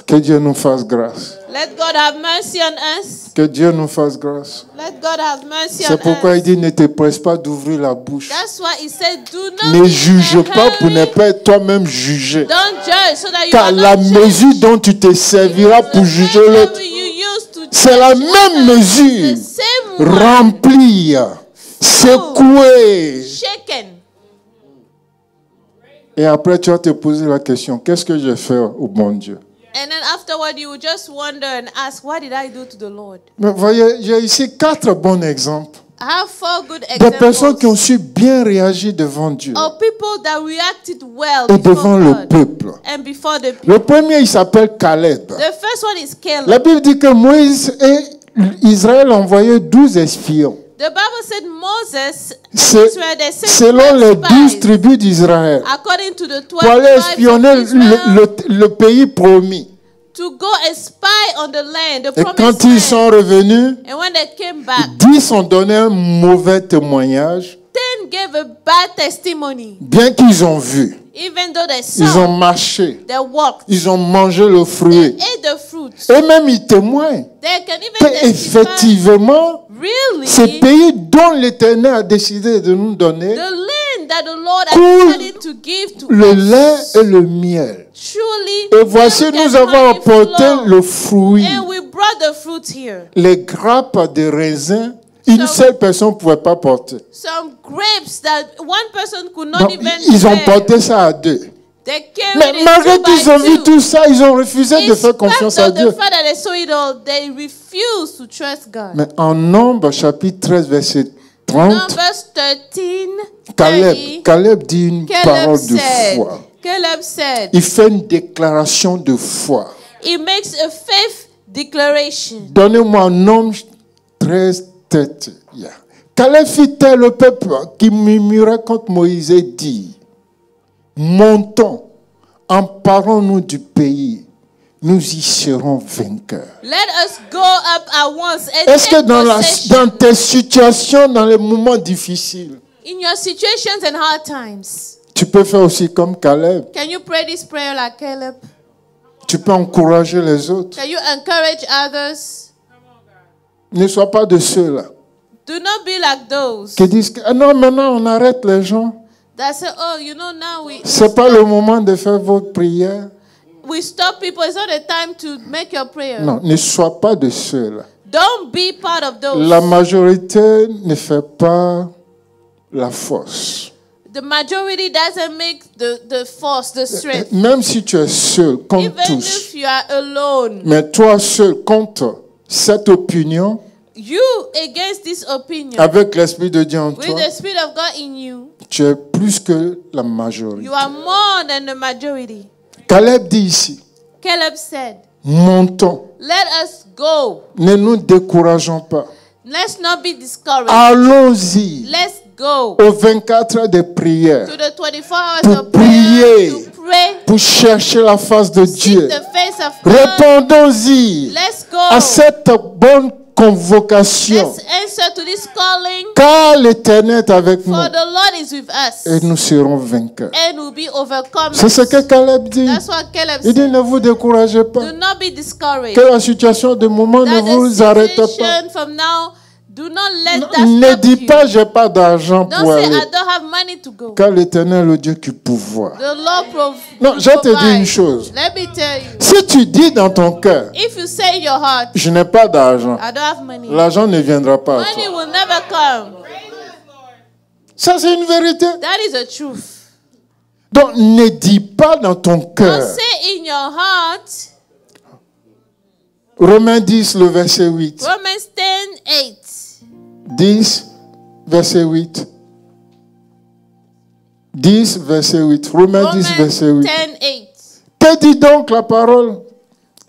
Que Dieu nous fasse grâce. Let God have mercy on us. Que Dieu nous fasse grâce. Let God have mercy C'est on pourquoi il us. dit, ne te presse pas d'ouvrir la bouche. That's why he said, do not Ne be in juge a pas pour ne hurry. pas être toi-même jugé. Don't judge so that you Car are la not mesure judged. dont tu te serviras pour juger l'autre, c'est la même mesure. The same one, Remplir, secouer. shaken. Et après, tu vas te poser la question, qu'est-ce que j'ai fait au bon Dieu? And then afterward, you will just wonder and ask, what did I do to the Lord? Mais voyez, j'ai ici 4 bons exemples I have 4 good de personnes qui ont examples su bien réagir devant Dieu of people that reacted well et before devant le God peuple. and before the people. Le premier, il s'appelle Caleb. The first one is Caleb. La Bible dit que Moïse et Israël ont envoyé 12 espions. The Bible said Moses and C'est Israel, they sent selon les 12 12 spies tribus d'Israël according to the 12 pour aller tribes espionner of Israel le pays promis. to go and spy on the land, the Et promised quand ils land. sont revenus, And when they came back, 10 ont donné un mauvais témoignage, 10 gave a bad testimony, bien qu'ils ont vu. even though they Ils saw, ont marché, they walked, ils ont mangé le they fruit. ate the fruits. Et même ils témoignent They can even testify, qu'effectivement, really, ces pays dont l'Éternel a décidé de nous donner, the land that the Lord coule has decided to give to le us, lait et le miel. truly, Et voici, milk nous and avons honey apporté flow. le fruit. And we brought the fruit here. Les grappes de raisin, une So- seule personne ne pouvait pas porter. Some grapes that one person could not Donc, even ils ont bear. porté ça à 2. They carried Mais it malgré 2 qu'ils ont by vu 2. tout ça, ils ont refusé de In faire confiance spite à of Dieu. the fact that they saw it all, they refused to trust God. Mais en Nombre, chapitre 13, verset 30, Numbers 13, Caleb dit une parole de foi. Caleb said, Il fait une déclaration de foi. he makes a faith declaration. Donnez-moi un Nombre 13, tête. Yeah. Caleb fit taire le peuple qui murmurait contre Moïse et dit, montons, emparons-nous du pays, nous y serons vainqueurs. Let us go up at once and Est-ce que take dans possession. tes situations, dans les moments difficiles, In your situations and hard times, Tu peux faire aussi comme Caleb. Can you pray this prayer like Caleb? Tu peux encourager les autres. Can you encourage others? Ne sois pas de ceux-là Do not be like those qui disent que, ah non, maintenant on arrête les gens. that say, oh, you know, now C'est pas le moment de faire votre prière. we stop people. It's not the time to make your prayer. Non, ne sois pas de ceux-là. Don't be part of those. La majorité ne fait pas la force. The majority doesn't make the force, the strength. Même si tu es seul, contre Even tous. if you are alone, Mais toi seul, contre cette opinion, you against this opinion, avec l'Esprit de Dieu en with toi, the Spirit of God in you, tu es plus que la majorité. you are more than the majority. Caleb dit ici, Caleb said, montons, let us go. ne nous décourageons pas. Let's not be discouraged. Allons-y Let's go aux 24 heures de prière to the 24 hours pour of prayer, prier, to pray, pour chercher la face de seek Dieu. the face of God. Répondons-y Let's à go. cette bonne convocation, Let's answer to this calling, car l'Éternel est avec nous for the Lord is with us, et nous serons vainqueurs. and we'll be overcome. C'est ce que Caleb dit. That's what Caleb Il dit, said. ne vous découragez pas. Do not be discouraged. Que la situation de moment ne That vous the arrête pas. situation from now, do not let that Ne stop dis you. pas, j'ai pas d'argent Don't pour say, aller. I don't have money to go. Car l'Éternel est le Dieu qui pourvoit. The Lord Non, je te dis provide. une chose. Let me tell you. Si tu dis dans ton cœur, If you say in your heart, je n'ai pas d'argent, I don't have money, l'argent ne viendra pas à money toi. will never come. Ça, c'est une vérité. That is the truth. Donc, ne dis pas dans ton Don't cœur. say in your heart, Romains 10, le verset 8. Romans 10:8. 10, verset 8. 10, verset 8. Romains 10, verset Romans 8. 10:8. Que dit donc la parole?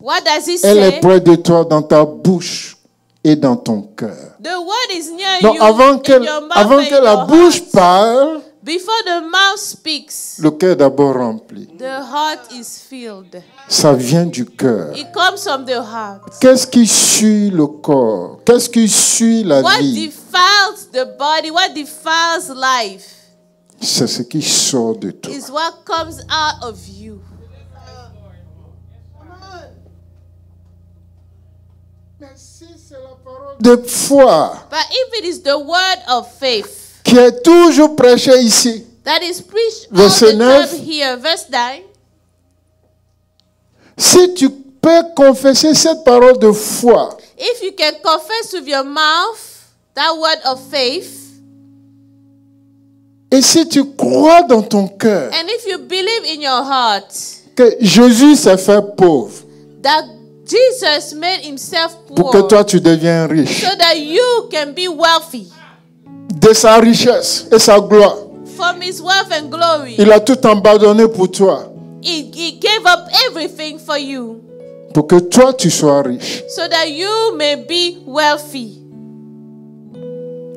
What does he Elle est say? près de toi dans ta bouche et dans ton cœur. The word is near Donc you avant in que, your mouth avant and que in la your bouche heart. parle, Before the mouth speaks, le cœur est d'abord rempli. the heart is filled. Ça vient du cœur. It comes from the heart. Qu'est-ce qui suit le corps? Qu'est-ce qui suit la What vie? defiles the body, what defiles life, C'est ce qui sort de toi. is what comes out of you. De foi But if it is the word of faith qui est toujours prêché ici. that is preached all Verset the 9. time here, verse 9, Si tu peux confesser cette parole de foi if you can confess with your mouth that word of faith, et si tu crois dans ton cœur and if you believe in your heart que Jésus s'est fait pauvre that Jesus made himself pour que poor toi tu deviens riche, so that you can be wealthy de sa richesse et sa gloire, from his wealth and glory, il a tout abandonné pour toi, he gave up everything for you pour que toi tu sois riche. so that you may be wealthy.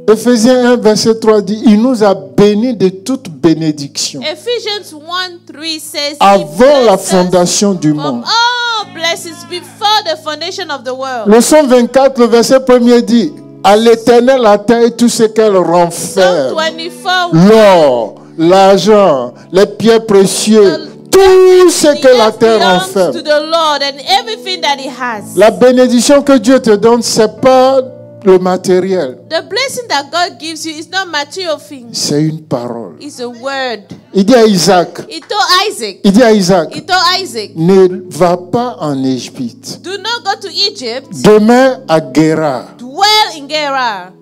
Éphésiens 1, verset 3 dit, il nous a bénis de toute bénédiction Ephesians 1:3 says, he avant la blessed us fondation du from monde. all blessings before the foundation of the world. Le Psaume 24, le verset 1er dit, à l'Éternel la terre et tout ce qu'elle Psalm renferme, 24, l'or, l'argent, les pierres précieuses, tout ce que la the terre earth belongs renferme. to the Lord and everything that he has. La bénédiction que Dieu te donne, c'est pas le matériel, The blessing that God gives you is not material things. c'est une parole. It's a word. Il dit à Isaac, He told Isaac. He told Isaac, ne va pas en Égypte. do not go to Egypt. Demain à Guéra. Dwell in Gerar.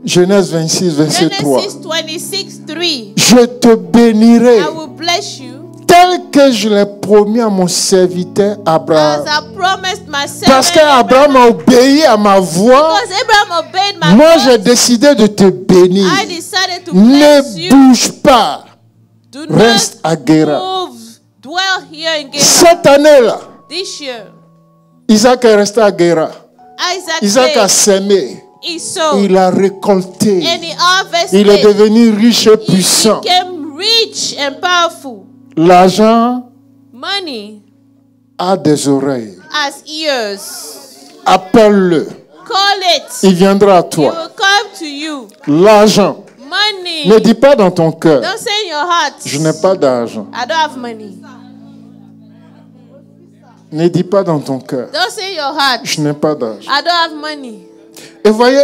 Genèse 26, verset 3. Genesis 26:3. Je te bénirai I will bless you tel que je l'ai promis à mon serviteur as Abraham. I promised my servant Parce qu'Abraham a obéi à ma voix, Because Abraham obeyed my moi j'ai voice, décidé de te bénir. I decided to bless Ne you. bouge pas. Do Reste à not Guéra. move. Dwell here in Gerar. Cette année-là, This year, Isaac est resté à Guéra. Isaac a said, semé. he sowed Il a récolté. and he harvested. Il est devenu riche et He puissant. became rich and powerful. L'argent Money a des oreilles. has ears. Appelle-le. Call it. Il viendra à He toi. will come to you. L'argent Money. Ne dis pas dans ton cœur, Don't say in your heart, je n'ai pas d'argent. I don't have money. Ne dis pas dans ton cœur, Don't say in your heart, je n'ai pas d'argent. I don't have money. Et voyez,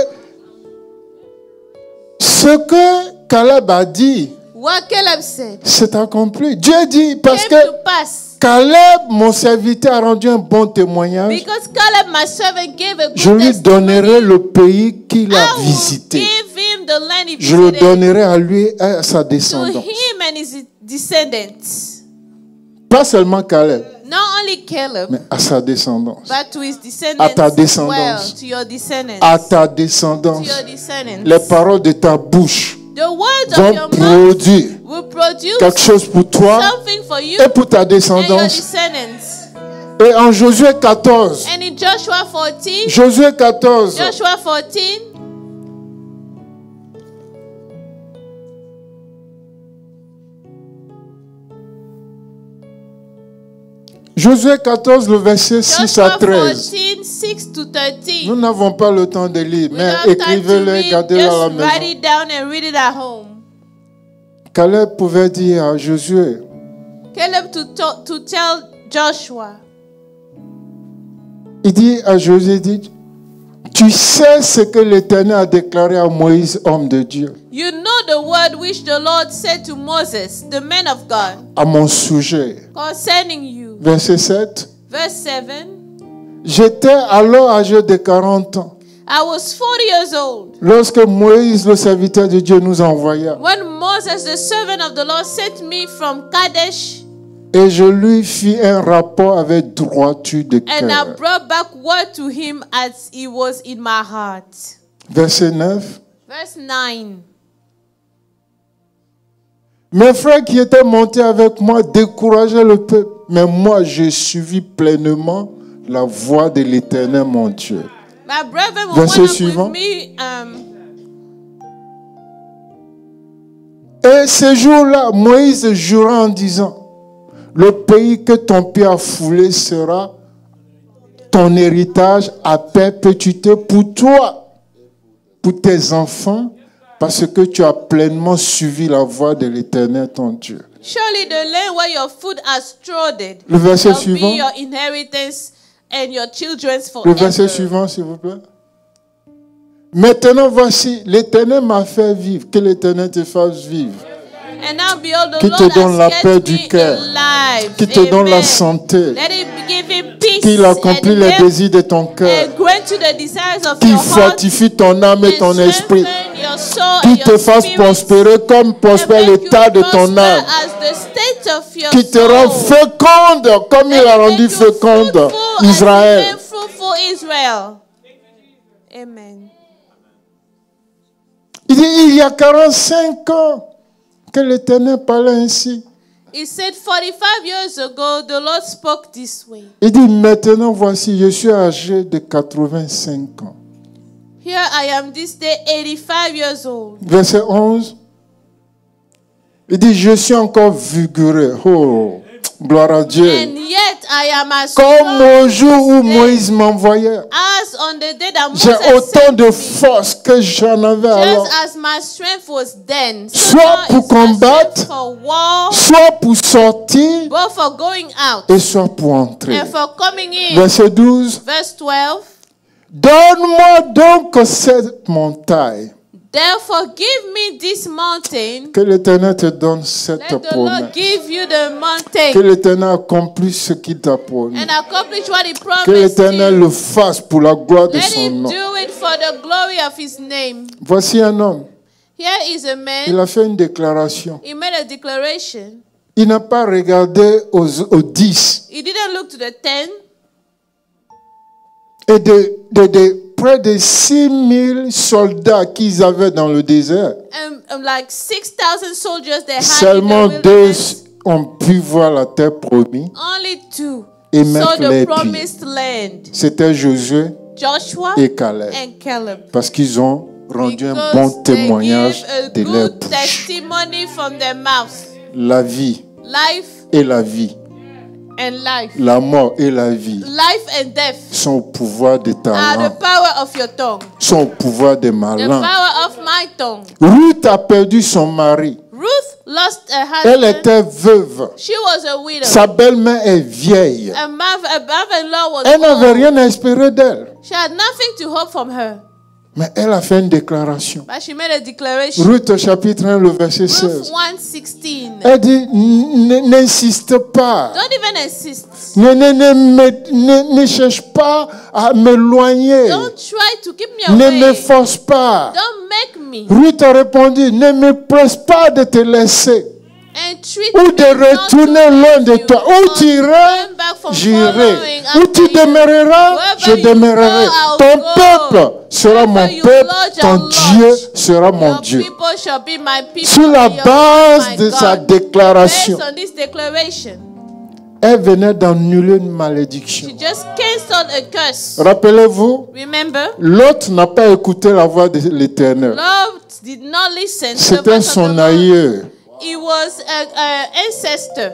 ce que Caleb a dit, What Caleb said c'est accompli. Dieu dit, parce came que to pass. Caleb, mon serviteur, a rendu un bon témoignage. Because Caleb, my servant, gave a good Je lui donnerai testimony. le pays qu'il a I will visité. give him the land he Je le visited donnerai à lui et à sa to descendance. him and his descendants. Pas seulement Caleb, Not only Caleb, mais à sa descendance. but to his descendants À ta as descendance. well, to your descendants. À ta To descendance. your descendants. Les paroles de ta bouche The words of vont your mouth produire will produce quelque chose pour toi something for you et pour ta and your descendance. descendants. Et en Josué 14, And in Joshua 14, Josué 14, Joshua 14, Josué 14, le verset 6 à Joshua 13. 14, 6 to 13. Nous n'avons pas le temps de lire, We mais don't have time to écrivez-le, read, gardez-le à la just write maison. it down and read it at home. Caleb pouvait dire à Josué, Caleb to tell Joshua. il dit à Josué, il dit, tu sais ce que l'Éternel a déclaré à Moïse, homme de Dieu, You know the word which the Lord said to Moses, the man of God, à mon sujet. concerning you. Verset 7. Verse 7. J'étais alors âgé de 40 ans, I was 40 years old lorsque Moïse, le serviteur de Dieu, nous envoya. when Moses, the servant of the Lord, sent me from Kadesh, Et je lui fis un rapport avec droiture de and I cœur. brought back word to him as it was in my heart. Verset 9. Verse 9. Mes frères qui étaient montés avec moi décourageaient le peuple, mais moi je suivis pleinement la voie de l'Éternel mon Dieu. My brethren were Verset one up suivant. with me. Et ce jour-là, Moïse jura en disant, le pays que ton pied a foulé sera ton héritage à perpétuité pour toi, pour tes enfants, parce que tu as pleinement suivi la voie de l'Éternel ton Dieu. Surely the land where your foot has trodden Le verset shall suivant. be your inheritance and your children's Le verset forever. suivant, s'il vous plaît. Maintenant, voici, l'Éternel m'a fait vivre. Que l'Éternel te fasse vivre. And now behold, the Qui te Lord donne la has paix kept du me cœur. alive. Qui te donne la Amen. santé. Let it give him peace Qu'il accomplit and les help désirs de ton cœur. and grant you the desires of Qu'il your heart fortifie ton âme et and ton esprit. strengthen your soul Qu'il and te your fasse spirit prospérer comme and prospère make you l'état de ton prosper âme. as the state of your Qui te rend soul. féconde comme il a And rendu make you féconde fruitful as he Israël. made fruitful Israel. Amen. Il dit, il y a 45 ans que l'Éternel parlait ainsi. He said 45 years ago, the Lord spoke this way. Il dit, maintenant voici, je suis âgé de 85 ans. Here I am this day, 85 years old. Verset 11. Il dit, je suis encore vigoureux. Oh, gloire à Dieu. And yet I am as Comme strong au jour où today Moïse m'envoyait. as on the day that J'ai Moses autant sent de me. force que j'en avais alors. Just as my strength was then, so Soit now pour it's my combattre, strength for war, Soit pour sortir both for going out et soit pour entrer. and for coming in. Verset 12. Verse 12. Donne-moi donc cette montagne. Therefore, give me this mountain. Que l'Éternel te donne cette Let the promesse. Lord give you the Que mountain l'Éternel accomplisse ce qu'il t'a promis. and accomplish what He Que promised l'Éternel you. le fasse pour la gloire de Let son Him nom. do it for the glory of His name. Voici un homme. Here is a Il man. a fait une déclaration. He made a declaration. Il n'a pas regardé aux 10 He didn't look to the 10 et de près de 6000 soldats qu'ils avaient dans le désert. and like 6,000 soldiers they had Seulement in the 2 wilderness. ont pu voir la terre promise. Only 2 Et saw mettre les the pieds. promised land. C'était Josué Joshua et Caleb. and Caleb. Parce qu'ils ont rendu un Because bon they témoignage give a de leur good bouche. testimony from their mouth. La vie Life et la vie and life. La mort et la vie Life and death sont au pouvoir de ta are the langue, power of your tongue. sont au pouvoir de ma The langue. power of my tongue. Ruth a perdu son mari. Ruth lost a Elle husband. était veuve. She was a widow. Sa belle-mère est vieille. A mother-in-law was Elle n'avait old. rien à espérer d'elle. She had nothing to hope from her. Mais elle a fait une déclaration. But she made a declaration. Ruth chapitre 1, le verset Ruth 16. 1:16. Elle dit, n'insiste pas. Don't even insist. Ne cherche pas à m'éloigner. Don't try to keep me Ne me away. force pas. Don't make me. Ruth a répondu, ne me presse pas de te laisser Entreat ou me de not to retourner loin de leave toi. you, Où or tu irais, turn back from j'irai. following Où tu after you. demeureras, Wherever je you demeurerai. go, I'll Ton go. peuple sera mon Wherever you peuple, lodge, ton I'll Dieu lodge. sera mon Your Dieu. people shall be my people. Sur la and your base God, my de sa God. déclaration, Based on this declaration, elle venait d'annuler une malédiction. she just cancelled a curse. Rappelez-vous, Remember, Lot n'a pas écouté la voix de l'Éternel. Lot did not listen to the C'était voice of son the Lord. aïeux. He was an ancestor.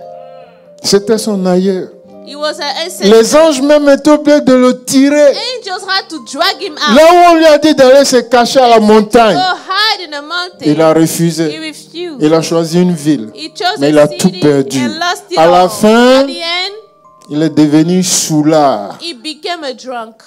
C'était son aïeux. He was an ancestor. Les anges même étaient obligés de le tirer. Angels had to drag him out. Là où on lui a dit d'aller se cacher à la montagne, Go hide in a mountain. il a He refusé. refused. Il a choisi une ville. He chose Mais il a a tout city perdu. and lost it À la all. fin, At the end, il est devenu soulard. he became a drunk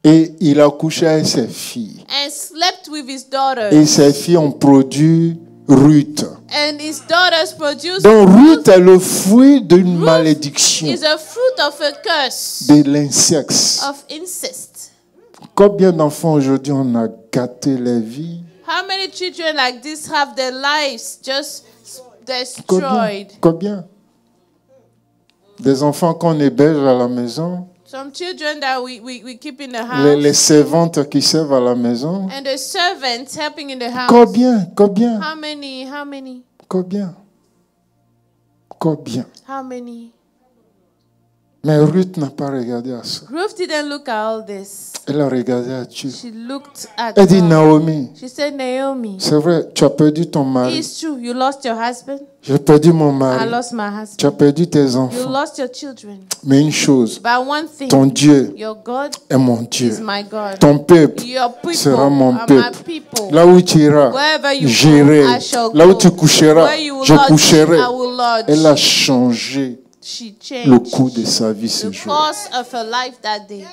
Et il a couché avec ses filles. and slept with his daughters. Et ses filles ont produit Ruth. And his daughters produced. Donc Ruth est le fruit d'une malédiction, Is a fruit of a curse de l'insecte. of incest. Combien d'enfants aujourd'hui on a gâté les vies? How many children like this have their lives just Combien? destroyed? Combien? Des enfants qu'on héberge à la maison, Some children that we keep in the les house, servantes qui servent à la maison. and the servants helping in the house. Combien? Combien? How many? How many? Combien? Combien? How many? Mais Ruth n'a pas regardé à ça. Ruth didn't look at all this. Elle a regardé à Dieu. She looked at Elle dit, God. Naomi, She said, Naomi, c'est vrai, tu as perdu ton mari. it's true. You lost your husband. J'ai perdu mon I mari. lost my Tu husband. as perdu tes You enfants. lost your children. Mais une chose, But one thing, ton Dieu your God est mon Dieu. is my God. Ton peuple Your people sera mon are my peuple. people. Là où tu iras, Wherever you go, j'irai. I shall Là où go. tu coucheras, Where you will je lodge, coucherai. I will lodge. Elle a changé She le changed cours de sa vie ce the jour. course of her life that day.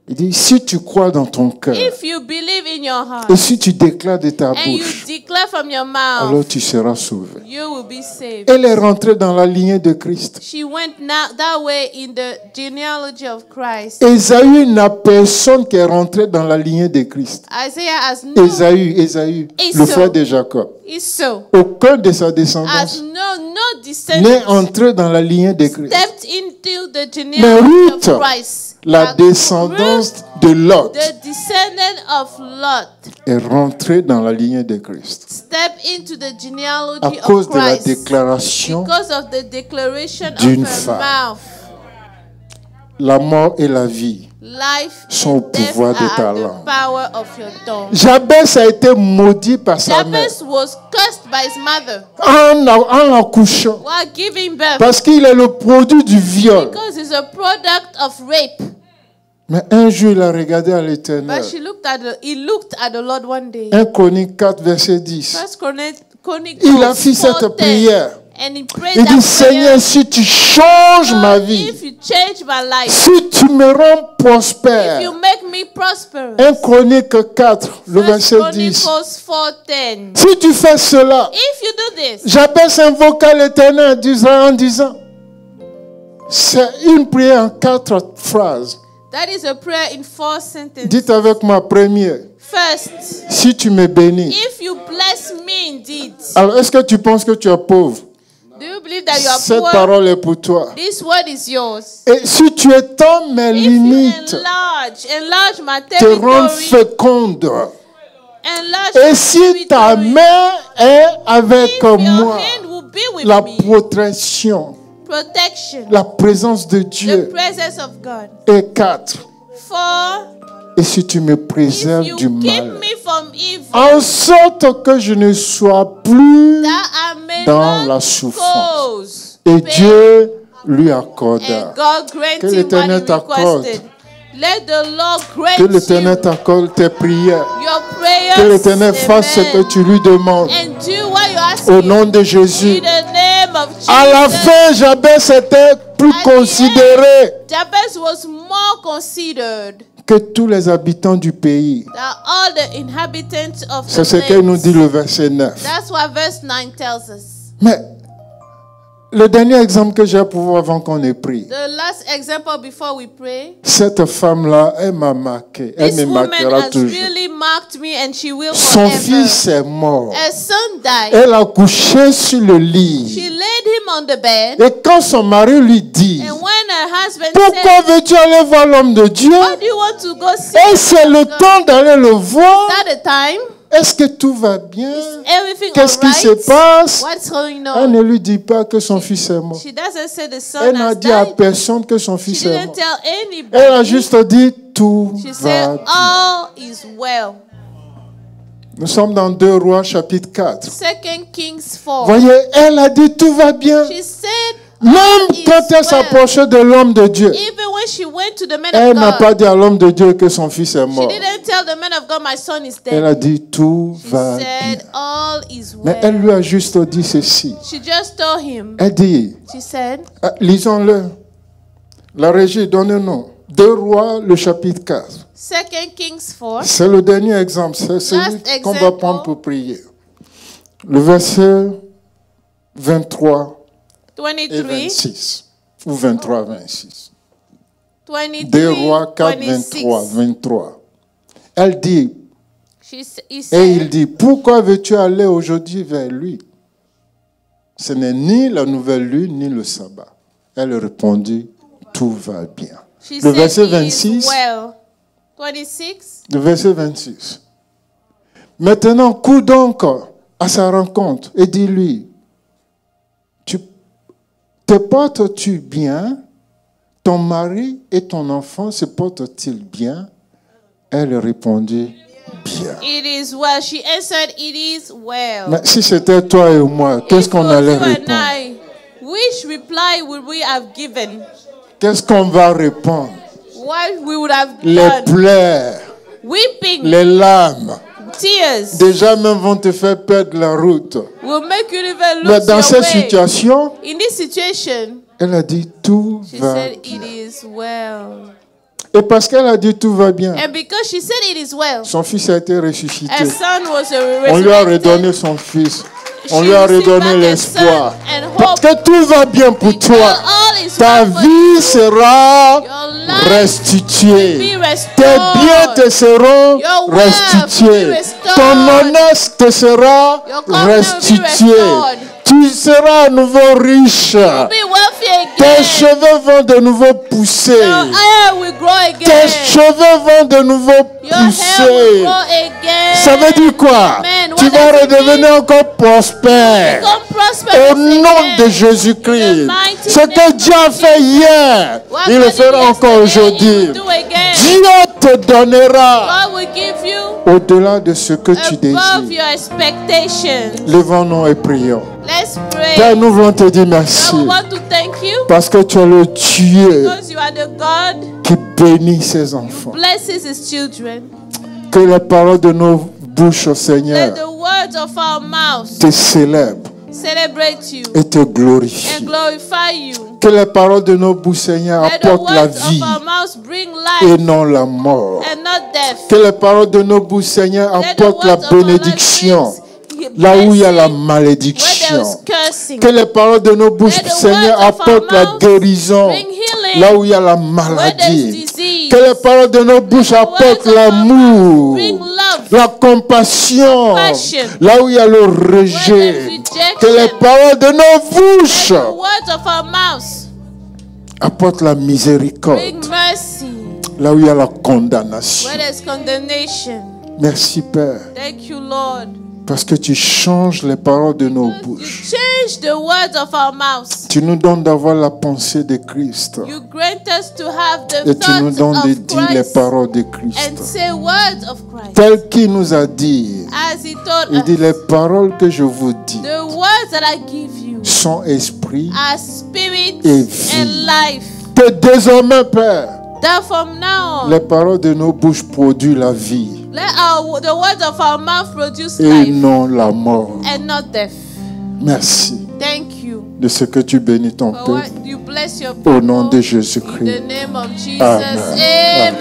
Il dit, si tu crois dans ton cœur, If you believe in your heart et si tu déclares de ta and you bouche, declare from your mouth, alors tu seras sauvé. you will be saved. Elle est rentrée dans la lignée de Christ. She went now that way in the genealogy of Christ. Ésaü n'a personne qui est rentré dans la lignée de Christ. Isaiah has no, Ésaü, le frère de Jacob. Esau Aucun de sa has descendance no n'est descendant entré dans la lignée de Christ. stepped into the Mais genealogy Ruth, of Christ. la But descendance de Lot, the descendant of Lot est rentrée dans la lignée de Christ. stepped into the À genealogy cause of de la Christ déclaration, because of the declaration d'une of her femme. mouth. la mort et la vie Life sont au and death pouvoir de ta are the langue. power of your tongue. Jabez a été maudit par sa mère Jabez was cursed by his mother en l'accouchant while giving birth parce qu'il est le produit du viol. because he's a product of rape. Mais un jour, il a regardé à l'Éternel. But he looked at the Lord one day. 1 Chronique 4, verset 10. First Chronicles Il a fait cette 4:10. prière. And he prayed Il that dit, Seigneur, prayer. si tu changes ma Lord, vie, if you change my life, si tu me rends if prospère. you make me prosperous. 1 Chronique 4, le First verset 10. Chronicles 4:10. Si tu fais cela, If you do this, Jabez invoqua l'Éternel en disant, c'est une prière en 4 phrases. that is a prayer in 4 sentences. Dites avec moi, première, First, si tu me bénis. if you bless me indeed, Alors, est-ce que tu penses que tu es pauvre? do you believe that you are Cette poor? parole est pour toi. This word is yours. Et si tu étends mes If you limites, enlarge my te rends territory, féconde. enlarge Et my si ta territory, main est avec if your moi, hand will be with la me, protection, protection, la présence de the Dieu. presence of God. Et 4, 4, et si tu me if préserves you du keep mal, me from evil, en sorte que je ne sois plus that I may dans la not souffrance. cause Et pain. Dieu lui accorda. And God grant Que him what l'Éternel he t'accorde. requested. Let the Lord grant Que l'Éternel you t'accorde tes prières. your prayers. Que l'Éternel fasse ce que Amen. tu lui demandes. And do what you ask Au him. nom de Jésus. In the name of Jesus. À la fin, Jabez était plus At the considéré Jabez was more considered que tous les habitants du pays. than all the inhabitants of C'est the ce que nous dit place. le verset 9. That's what verse 9 tells us. Mais le dernier exemple que j'ai pour vous avant qu'on ait pris, The last example before we pray. cette femme-là, elle m'a marqué. Elle This me woman marquera has toujours. really marked me and she will Son forever. fils est mort. Her son died. Elle a couché sur le She lit. laid him on the bed. Et quand son mari lui dit, And when her husband pourquoi said, veux-tu aller voir l'homme de Dieu? why do you want to go see Et the c'est man le of God? temps d'aller le voir. Is that the time? Est-ce que tout va bien? Everything Qu'est-ce qui alright? se passe? What's going Elle ne on? lui dit pas que son fils est mort. She doesn't say the son Elle n'a has dit à died. personne que son She fils est didn't mort. tell Elle a anybody. juste dit tout She va said, bien. all is well. Nous sommes dans 2 Rois chapitre 4. 2 Kings 4. Voyez, elle a dit tout va bien. She said, Même all is quand elle well. s'approchait de l'homme de Dieu, Even when she went to the man elle of n'a God, pas dit à l'homme de Dieu que son fils est she mort. didn't tell the man of God, my son is Elle dead. a dit tout She va bien. said, all is Mais elle well. lui a juste dit ceci. She just told him, Elle dit, she said, lisons-le. La régie, donnez-nous. 2 Rois, le chapitre 4. 2 Kings 4, C'est le dernier exemple. C'est celui Last qu'on va example. prendre pour prier. Le verset 23 et 23, 26. Ou 23, 26. 23, 2 Rois 4, 26. 23. Elle dit, He et said, il dit, pourquoi veux-tu aller aujourd'hui vers lui? Ce n'est ni la nouvelle lune, ni le sabbat. Elle répondit, tout va bien. she Le said verset he is 26. well. 26, Le verset 26. Maintenant, cours donc à sa rencontre et dis-lui, te portes-tu bien? Ton mari et ton enfant se portent-ils bien? Elle répondit, bien. it is well. She answered, it is well. Mais si c'était toi et moi, qu'est-ce If qu'on it was allait you and répondre? I, which reply would we have given? Qu'est-ce qu'on va répondre? What we would have Les done? pleurs, Weeping, les larmes, tears déjà même vont te faire perdre la route. will make you even Mais lose dans your cette way. situation, In this situation, elle a dit tout she va said, bien. it is well. Et parce qu'elle a dit tout va bien, And because she said it is well, son fils a été ressuscité. her son was On lui a resurrected. redonné son fils. On She lui a received redonné back her l'espoir. son and hope. Parce que tout va bien pour Because toi. all is Ta well for vie you. sera Your life restituée. be Tes biens te restored. seront Your wealth restitués. be restored. Ton honneur te sera Your covenant will be restitué. restored. Tu seras à nouveau riche. You'll be wealthy Tes again. cheveux vont de nouveau pousser. Your hair will grow Tes again. cheveux vont de nouveau Your hair will pousser. grow again. Ça veut dire quoi? Amen. Tu What vas does it redevenir encore prospère. Become prosperous Au nom again. de In Jésus-Christ. the mighty Ce que name Dieu of a fait Jesus. hier, What il God le did fera encore yesterday, He aujourd'hui. will do again. Dieu te donnera God will give you au-delà de ce que tu above désires. your expectations. Levons-nous et prions. Let's Père, pray. nous voulons te dire I merci. want to thank you Parce que tu es le Dieu because you are the God qui bénit ses enfants. blesses His children. Que les paroles de nos bouches, Let Seigneur, the words of our mouths te célèbrent celebrate you et te glorifient. and glorify you. Que les paroles de nos bouches, Seigneur, Let the apportent la words vie of our mouths bring et life non la mort. and not death. Que les paroles de nos bouches, Seigneur, Let the apportent la words of our life bénédiction bring là où il y a la blessing where there malédiction. is cursing. Que les paroles de nos bouches, Let the Seigneur, words of our apportent la mouths guérison bring healing là où il y a la where there is maladie. disease. Que les paroles de nos bouches The words apportent of our l'amour, mouths bring love. la compassion Compassion. là où il y a le Where there rejet. is rejection. Que les paroles de nos bouches The words of our mouths apportent la miséricorde bring mercy là où il y a la condamnation. where there is condemnation. Merci Père, Thank you, Lord. parce que tu changes les paroles de nos You bouches. change the words of our mouths. Tu nous donnes d'avoir la pensée de Christ. You grant us to have the Et tu nous thoughts donnes de of dire les Christ paroles de and Christ. say words of Christ. Tel qu'il nous a dit, As He told il dit us, les paroles que je vous dis the words that I give you sont esprit are spirit et vie. and life. Que désormais, Père, That from now on, les paroles de nos bouches produisent la vie let the words of our mouth produce et life non la mort. and not death. Merci Thank you de ce que tu bénis ton for peuple. what you bless your people. Au nom de In Jésus-Christ. the name of Jesus. Amen. Amen.